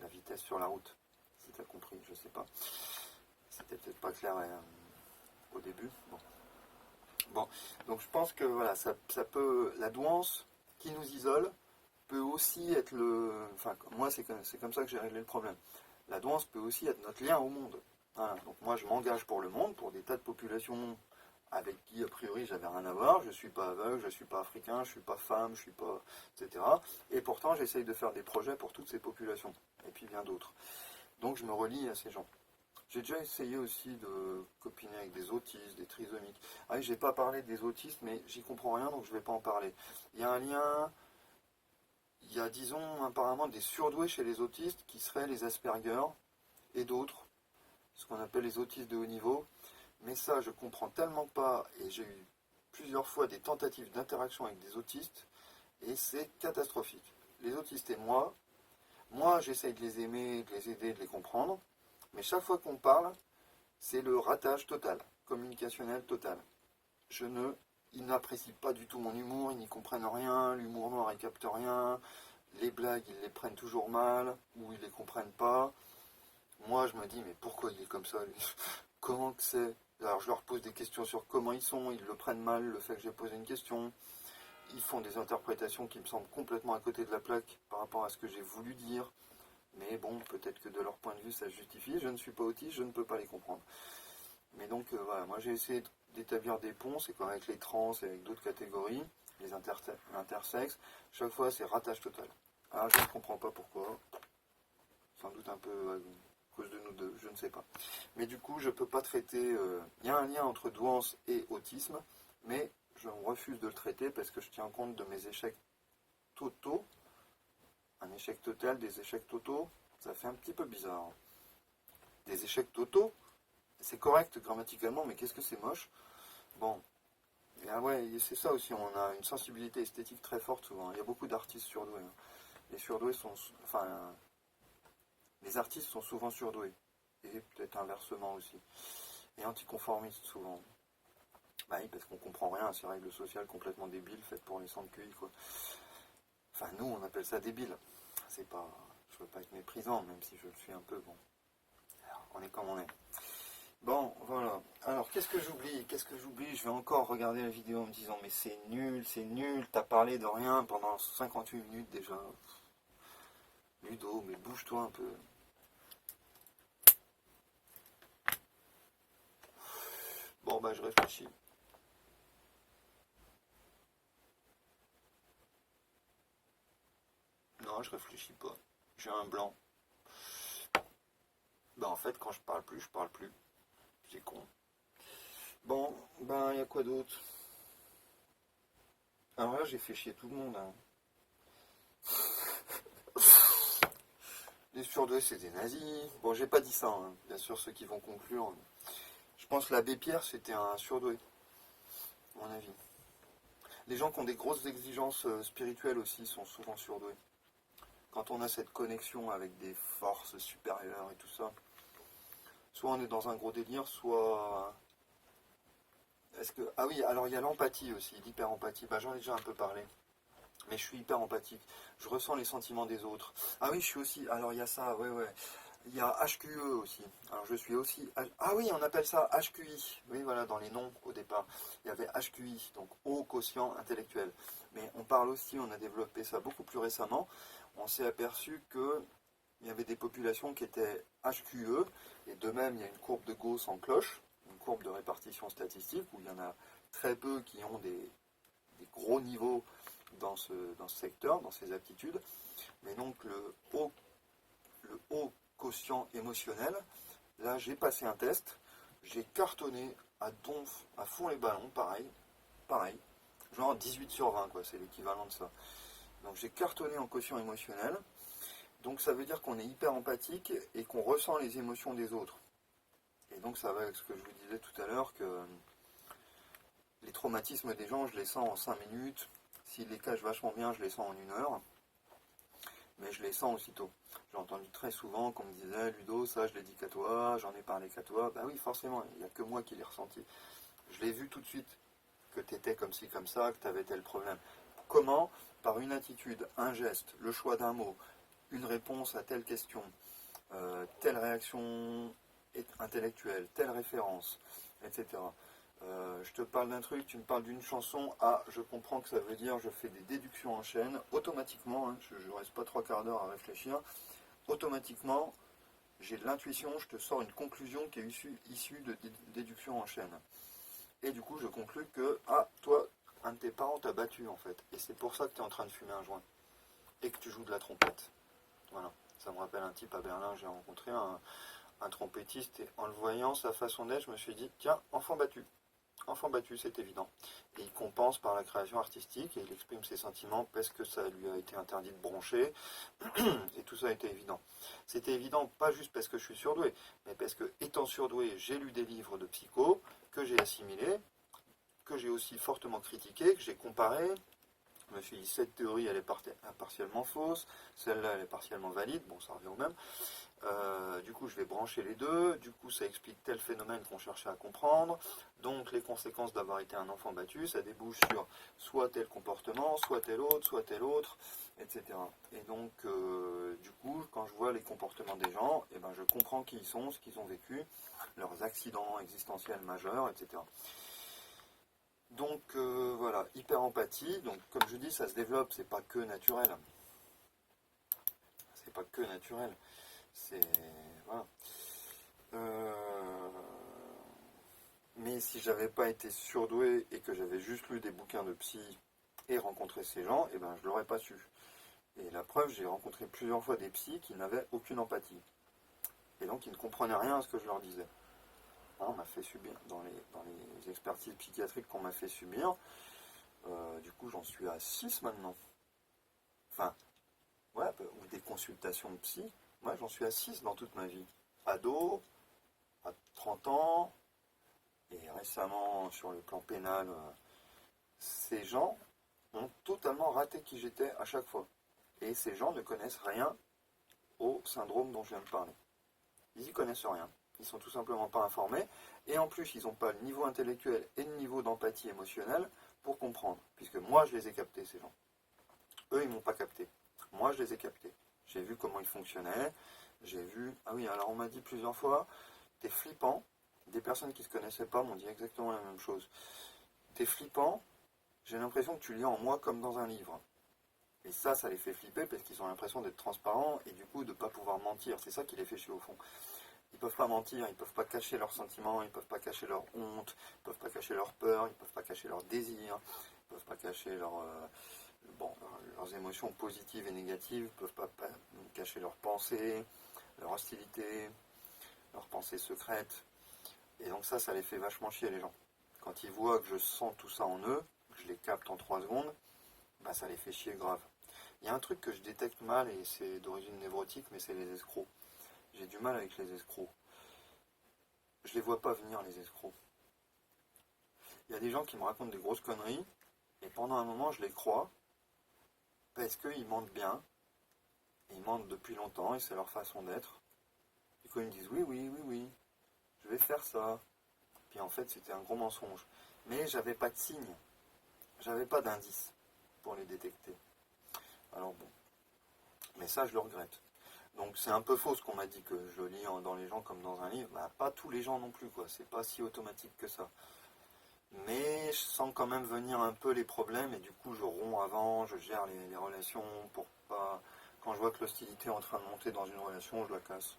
[SPEAKER 1] la vitesse sur la route, si tu as compris, je sais pas. C'était peut-être pas clair au début. Bon, donc je pense que voilà, ça peut, la douance qui nous isole peut aussi être enfin moi c'est comme ça que j'ai réglé le problème. La douance peut aussi être notre lien au monde. Voilà. Donc moi je m'engage pour le monde, pour des tas de populations avec qui a priori j'avais rien à voir, je ne suis pas aveugle, je ne suis pas africain, je ne suis pas femme, je suis pas, etc. Et pourtant j'essaye de faire des projets pour toutes ces populations, et puis bien d'autres. Donc je me relie à ces gens. J'ai déjà essayé aussi de copiner avec des autistes, des trisomiques. Ah oui, j'ai pas parlé des autistes, mais j'y comprends rien, donc je vais pas en parler. Il y a un lien, il y a disons apparemment des surdoués chez les autistes qui seraient les Asperger et d'autres, ce qu'on appelle les autistes de haut niveau. Mais ça, je comprends tellement pas, et j'ai eu plusieurs fois des tentatives d'interaction avec des autistes, et c'est catastrophique. Les autistes et moi j'essaye de les aimer, de les aider, de les comprendre, mais chaque fois qu'on parle, c'est le ratage total, communicationnel total. Ils n'apprécient pas du tout mon humour, ils n'y comprennent rien, l'humour noir ils captent rien, les blagues ils les prennent toujours mal, ou ils les comprennent pas. Moi je me dis mais pourquoi il est comme ça lui? Comment que c'est? Alors je leur pose des questions sur comment ils sont, ils le prennent mal, le fait que j'ai posé une question. Ils font des interprétations qui me semblent complètement à côté de la plaque par rapport à ce que j'ai voulu dire. Mais bon, peut-être que de leur point de vue ça se justifie, je ne suis pas autiste, je ne peux pas les comprendre. Mais donc voilà, moi j'ai essayé d'établir des ponts, c'est comme avec les trans et avec d'autres catégories, les intersexes, chaque fois c'est ratage total. Alors je ne comprends pas pourquoi, sans doute un peu à cause de nous deux, je ne sais pas. Mais du coup je ne peux pas traiter, il y a un lien entre douance et autisme, mais je refuse de le traiter parce que je tiens compte de mes échecs totaux. Un échec total, des échecs totaux, ça fait un petit peu bizarre. Des échecs totaux, c'est correct grammaticalement, mais qu'est-ce que c'est moche. Bon, et ah ouais, c'est ça aussi, on a une sensibilité esthétique très forte souvent. Il y a beaucoup d'artistes surdoués. Les surdoués sont, enfin, les artistes sont souvent surdoués, et peut-être inversement aussi. Et anticonformistes souvent. Bah oui, parce qu'on comprend rien à ces règles sociales complètement débiles faites pour les centres QI, quoi. Enfin, nous, on appelle ça débile. C'est pas, je veux pas être méprisant, même si je le suis un peu, bon. Alors, on est comme on est. Bon, voilà. Alors, qu'est-ce que j'oublie? Je vais encore regarder la vidéo en me disant, mais c'est nul, t'as parlé de rien pendant 58 minutes déjà. Ludo, mais bouge-toi un peu. Bon, bah, je réfléchis. Non, je réfléchis pas. J'ai un blanc. Bah, en fait, quand je parle plus, je parle plus. C'est con. Bon, ben, il y a quoi d'autre? Alors là, j'ai fait chier tout le monde, hein. Les surdoués, c'est des nazis. Bon, j'ai pas dit ça, hein. Bien sûr, ceux qui vont conclure. Je pense que l'abbé Pierre, c'était un surdoué, à mon avis. Les gens qui ont des grosses exigences spirituelles aussi sont souvent surdoués. Quand on a cette connexion avec des forces supérieures et tout ça, soit on est dans un gros délire, soit... Ah oui, alors il y a l'empathie aussi, l'hyper-empathie. Bah, j'en ai déjà un peu parlé. Mais je suis hyper empathique. Je ressens les sentiments des autres. Ah oui, je suis aussi... Alors il y a ça, ouais, ouais. Il y a HQE aussi. Alors je suis aussi... Ah oui, on appelle ça HQI. Oui, voilà, dans les noms au départ. Il y avait HQI, donc haut quotient intellectuel. Mais on parle aussi, on a développé ça beaucoup plus récemment. On s'est aperçu qu'il y avait des populations qui étaient HQE. Et de même, il y a une courbe de Gauss en cloche, une courbe de répartition statistique, où il y en a très peu qui ont des gros niveaux dans ce secteur, dans ces aptitudes. Mais donc le haut quotient émotionnel, là j'ai passé un test, j'ai cartonné à donf, à fond les ballons, pareil, genre 18 sur 20, quoi, c'est l'équivalent de ça. Donc j'ai cartonné en quotient émotionnel, donc ça veut dire qu'on est hyper empathique et qu'on ressent les émotions des autres. Et donc ça va avec ce que je vous disais tout à l'heure, que les traumatismes des gens, je les sens en 5 minutes, s'ils les cachent vachement bien, je les sens en 1 heure, mais je les sens aussitôt. J'ai entendu très souvent qu'on me disait, Ludo, ça je l'ai dit qu'à toi, j'en ai parlé qu'à toi. Bah oui, forcément, il n'y a que moi qui l'ai ressenti. Je l'ai vu tout de suite, que tu étais comme ci, comme ça, que tu avais tel problème. Comment? Par une attitude, un geste, le choix d'un mot, une réponse à telle question, telle réaction intellectuelle, telle référence, etc. Je te parle d'un truc, tu me parles d'une chanson, ah, je comprends que ça veut dire, je fais des déductions en chaîne, automatiquement, hein, je ne reste pas 3/4 d'heure à réfléchir, automatiquement, j'ai de l'intuition, je te sors une conclusion qui est issue de déduction en chaîne. Et du coup, je conclus que, ah, toi, un de tes parents t'a battu, en fait, et c'est pour ça que tu es en train de fumer un joint, et que tu joues de la trompette. Voilà, ça me rappelle un type à Berlin, j'ai rencontré un trompettiste, et en le voyant, sa façon d'être, je me suis dit, tiens, enfant battu. Enfant battu, c'est évident. Et il compense par la création artistique et il exprime ses sentiments parce que ça lui a été interdit de broncher. Et tout ça a été évident. C'était évident pas juste parce que je suis surdoué, mais parce que étant surdoué, j'ai lu des livres de psycho que j'ai assimilés, que j'ai aussi fortement critiqué, que j'ai comparé. Je me suis dit, cette théorie, elle est partiellement fausse, celle-là, elle est partiellement valide, bon, ça revient au même. Du coup, je vais brancher les deux, du coup, ça explique tel phénomène qu'on cherchait à comprendre, donc les conséquences d'avoir été un enfant battu, ça débouche sur soit tel comportement, soit tel autre, etc. Et donc, du coup, quand je vois les comportements des gens, eh ben, je comprends qui ils sont, ce qu'ils ont vécu, leurs accidents existentiels majeurs, etc. Donc voilà, hyper empathie. Donc comme je dis, ça se développe, c'est pas que naturel. C'est pas que naturel. C'est voilà. Mais si j'avais pas été surdoué et que j'avais juste lu des bouquins de psy et rencontré ces gens, eh ben je l'aurais pas su. Et la preuve, j'ai rencontré plusieurs fois des psys qui n'avaient aucune empathie. Et donc ils ne comprenaient rien à ce que je leur disais. On m'a fait subir, dans les expertises psychiatriques qu'on m'a fait subir, du coup j'en suis à 6 maintenant. Enfin, ouais, ou des consultations de psy, moi j'en suis à 6 dans toute ma vie. Ado, à 30 ans, et récemment sur le plan pénal, ces gens ont totalement raté qui j'étais à chaque fois. Et ces gens ne connaissent rien au syndrome dont je viens de parler. Ils y connaissent rien. Ils sont tout simplement pas informés. Et en plus, ils n'ont pas le niveau intellectuel et le niveau d'empathie émotionnelle pour comprendre. Puisque moi, je les ai captés, ces gens. Eux, ils m'ont pas capté. Moi, je les ai captés. J'ai vu comment ils fonctionnaient. J'ai vu... Ah oui, alors on m'a dit plusieurs fois, t'es flippant. Des personnes qui ne se connaissaient pas m'ont dit exactement la même chose. T'es flippant. J'ai l'impression que tu lis en moi comme dans un livre. Et ça les fait flipper parce qu'ils ont l'impression d'être transparents et du coup de ne pas pouvoir mentir. C'est ça qui les fait chier au fond. Ils ne peuvent pas mentir, ils ne peuvent pas cacher leurs sentiments, ils ne peuvent pas cacher leur honte, ils ne peuvent pas cacher leur peur, ils ne peuvent pas cacher leurs désirs, ils ne peuvent pas cacher leurs émotions positives et négatives, ils ne peuvent pas cacher leurs pensées, leur hostilité, leurs pensées secrètes. Et donc ça les fait vachement chier les gens. Quand ils voient que je sens tout ça en eux, que je les capte en 3 secondes, bah ça les fait chier grave. Il y a un truc que je détecte mal et c'est d'origine névrotique, mais c'est les escrocs. J'ai du mal avec les escrocs. Je les vois pas venir, les escrocs. Il y a des gens qui me racontent des grosses conneries, et pendant un moment, je les crois, parce qu'ils mentent bien, et ils mentent depuis longtemps, et c'est leur façon d'être. Et quand ils me disent oui, je vais faire ça. Puis en fait, c'était un gros mensonge. Mais j'avais pas de signe, j'avais pas d'indice pour les détecter. Alors bon, mais ça, je le regrette. Donc c'est un peu faux ce qu'on m'a dit, que je lis dans les gens comme dans un livre. Bah, pas tous les gens non plus, quoi. C'est pas si automatique que ça. Mais je sens quand même venir un peu les problèmes et du coup je romps avant, je gère les relations pour pas... Quand je vois que l'hostilité est en train de monter dans une relation, je la casse.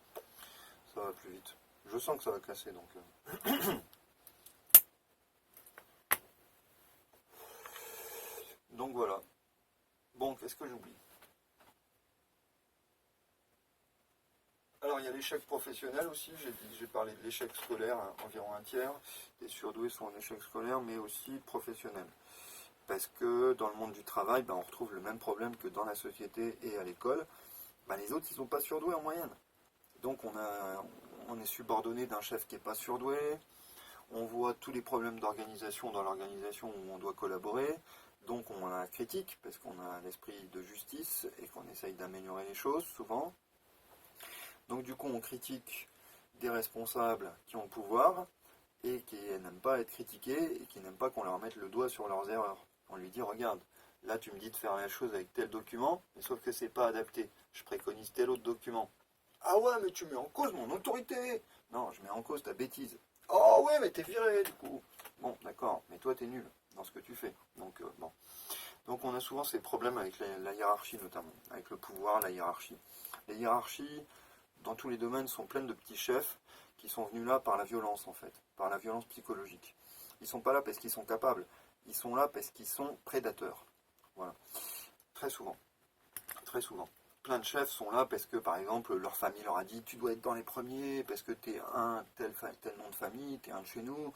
[SPEAKER 1] Ça va plus vite. Je sens que ça va casser donc... Donc voilà. Bon, qu'est-ce que j'oublie? Alors il y a les l'échec professionnel aussi, j'ai parlé de l'échec scolaire, hein, environ un tiers des surdoués sont en échec scolaire, mais aussi professionnel. Parce que dans le monde du travail, on retrouve le même problème que dans la société et à l'école. Les autres, ils sont pas surdoués en moyenne. Donc on est subordonné d'un chef qui n'est pas surdoué, on voit tous les problèmes d'organisation dans l'organisation où on doit collaborer, donc on la critique parce qu'on a l'esprit de justice et qu'on essaye d'améliorer les choses souvent. Donc du coup on critique des responsables qui ont le pouvoir et qui n'aiment pas être critiqués et qui n'aiment pas qu'on leur mette le doigt sur leurs erreurs. On lui dit regarde, là tu me dis de faire la chose avec tel document, mais sauf que c'est pas adapté, je préconise tel autre document. Ah ouais, mais tu mets en cause mon autorité. Non, je mets en cause ta bêtise. Oh ouais, mais t'es viré du coup. Bon, d'accord, mais toi t'es nul dans ce que tu fais. Donc bon. Donc on a souvent ces problèmes avec la hiérarchie notamment, avec le pouvoir, la hiérarchie. Les hiérarchies, dans tous les domaines, sont pleines de petits chefs qui sont venus là par la violence en fait, par la violence psychologique. Ils sont pas là parce qu'ils sont capables, ils sont là parce qu'ils sont prédateurs. Voilà. Très souvent. Très souvent. Plein de chefs sont là parce que, par exemple, leur famille leur a dit tu dois être dans les premiers parce que t'es un tel nom de famille, t'es un de chez nous,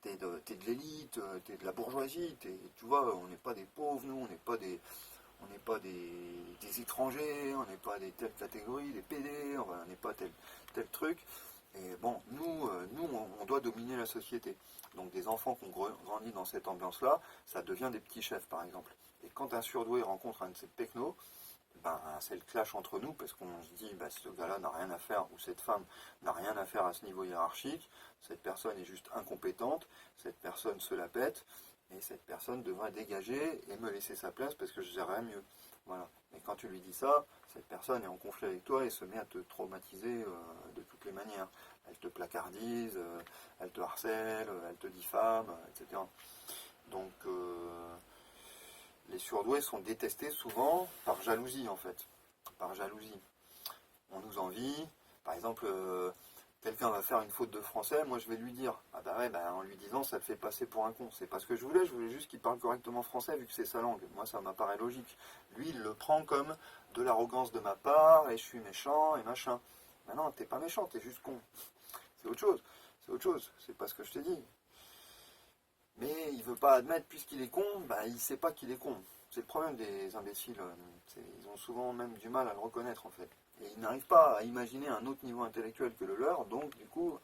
[SPEAKER 1] t'es de l'élite, t'es de la bourgeoisie, tu vois, on n'est pas des pauvres, nous, on n'est pas des étrangers, on n'est pas des telles catégories, des PD, on n'est pas tel truc. Et bon, nous, on doit dominer la société. Donc des enfants qui ont grandi dans cette ambiance-là, ça devient des petits chefs, par exemple. Et quand un surdoué rencontre un de ces pecnos, c'est le clash entre nous parce qu'on se dit ce gars-là n'a rien à faire ou cette femme n'a rien à faire à ce niveau hiérarchique, cette personne est juste incompétente, cette personne se la pète et cette personne devrait dégager et me laisser sa place parce que je gérerais mieux. Voilà. Mais quand tu lui dis ça, cette personne est en conflit avec toi et se met à te traumatiser de toutes les manières. Elle te placardise, elle te harcèle, elle te diffame, etc. Donc les surdoués sont détestés souvent par jalousie en fait. Par jalousie. On nous envie. Par exemple, quelqu'un va faire une faute de français, moi je vais lui dire, en lui disant ça te fait passer pour un con. C'est pas ce que je voulais juste qu'il parle correctement français vu que c'est sa langue. Moi ça m'apparaît logique. Lui il le prend comme de l'arrogance de ma part et je suis méchant et machin. Mais non, t'es pas méchant, t'es juste con. C'est autre chose. C'est autre chose. C'est pas ce que je t'ai dit. Mais il veut pas admettre, puisqu'il est con, il sait pas qu'il est con. C'est le problème des imbéciles. Ils ont souvent même du mal à le reconnaître en fait. Et ils n'arrivent pas à imaginer un autre niveau intellectuel que le leur, donc du coup,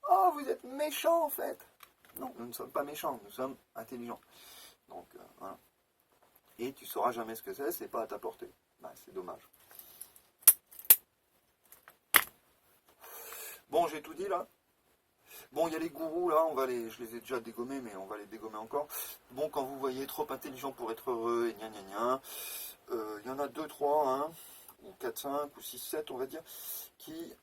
[SPEAKER 1] oh vous êtes méchants en fait. Non, nous ne sommes pas méchants, nous sommes intelligents. Donc voilà. Et tu sauras jamais ce que c'est pas à ta portée. C'est dommage. Bon, j'ai tout dit là. Bon, il y a les gourous là, je les ai déjà dégommés, mais on va les dégommer encore. Bon, quand vous voyez trop intelligent pour être heureux, et gna gna gna, il y en a 2, 3, hein, ou 4, 5, ou 6, 7, on va dire, qui,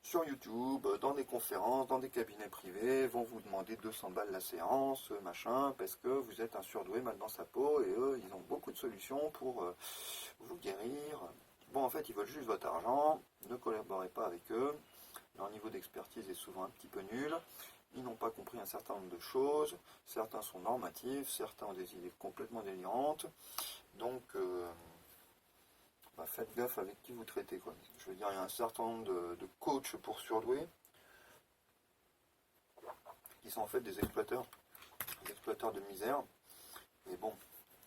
[SPEAKER 1] sur YouTube, dans des conférences, dans des cabinets privés, vont vous demander 200 balles la séance, machin, parce que vous êtes un surdoué mal dans sa peau, et eux, ils ont beaucoup de solutions pour vous guérir. Bon, en fait, ils veulent juste votre argent, ne collaborez pas avec eux. Leur niveau d'expertise est souvent un petit peu nul. Ils n'ont pas compris un certain nombre de choses. Certains sont normatifs, certains ont des idées complètement délirantes. Donc, faites gaffe avec qui vous traitez, quoi. Je veux dire, il y a un certain nombre de coachs pour surdoués qui sont en fait des exploiteurs de misère. Et bon,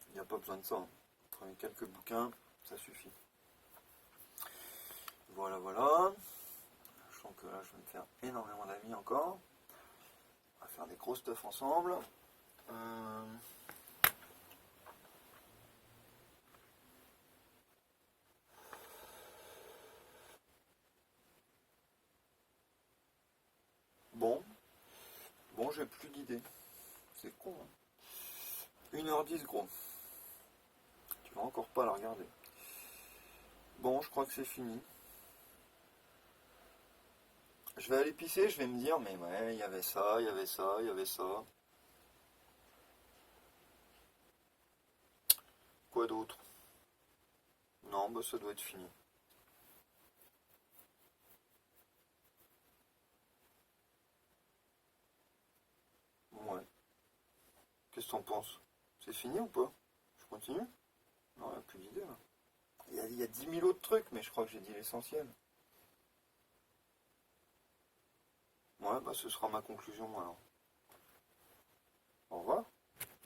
[SPEAKER 1] il n'y a pas besoin de ça. Prenez quelques bouquins, ça suffit. Voilà, voilà. Je sens que là, je vais me faire énormément d'amis encore. On va faire des gros stuff ensemble. Bon, j'ai plus d'idées. C'est con, hein. 1h10, gros. Tu vas encore pas la regarder. Bon, je crois que c'est fini. Je vais aller pisser, je vais me dire, mais ouais, il y avait ça, il y avait ça, il y avait ça. Quoi d'autre? Non, ça doit être fini. Ouais. Qu'est-ce que t'en penses? C'est fini ou pas? Je continue? Non, il n'y a plus d'idées là. Il y a 10 000 autres trucs, mais je crois que j'ai dit l'essentiel. Ouais, bah ce sera ma conclusion alors. Au revoir.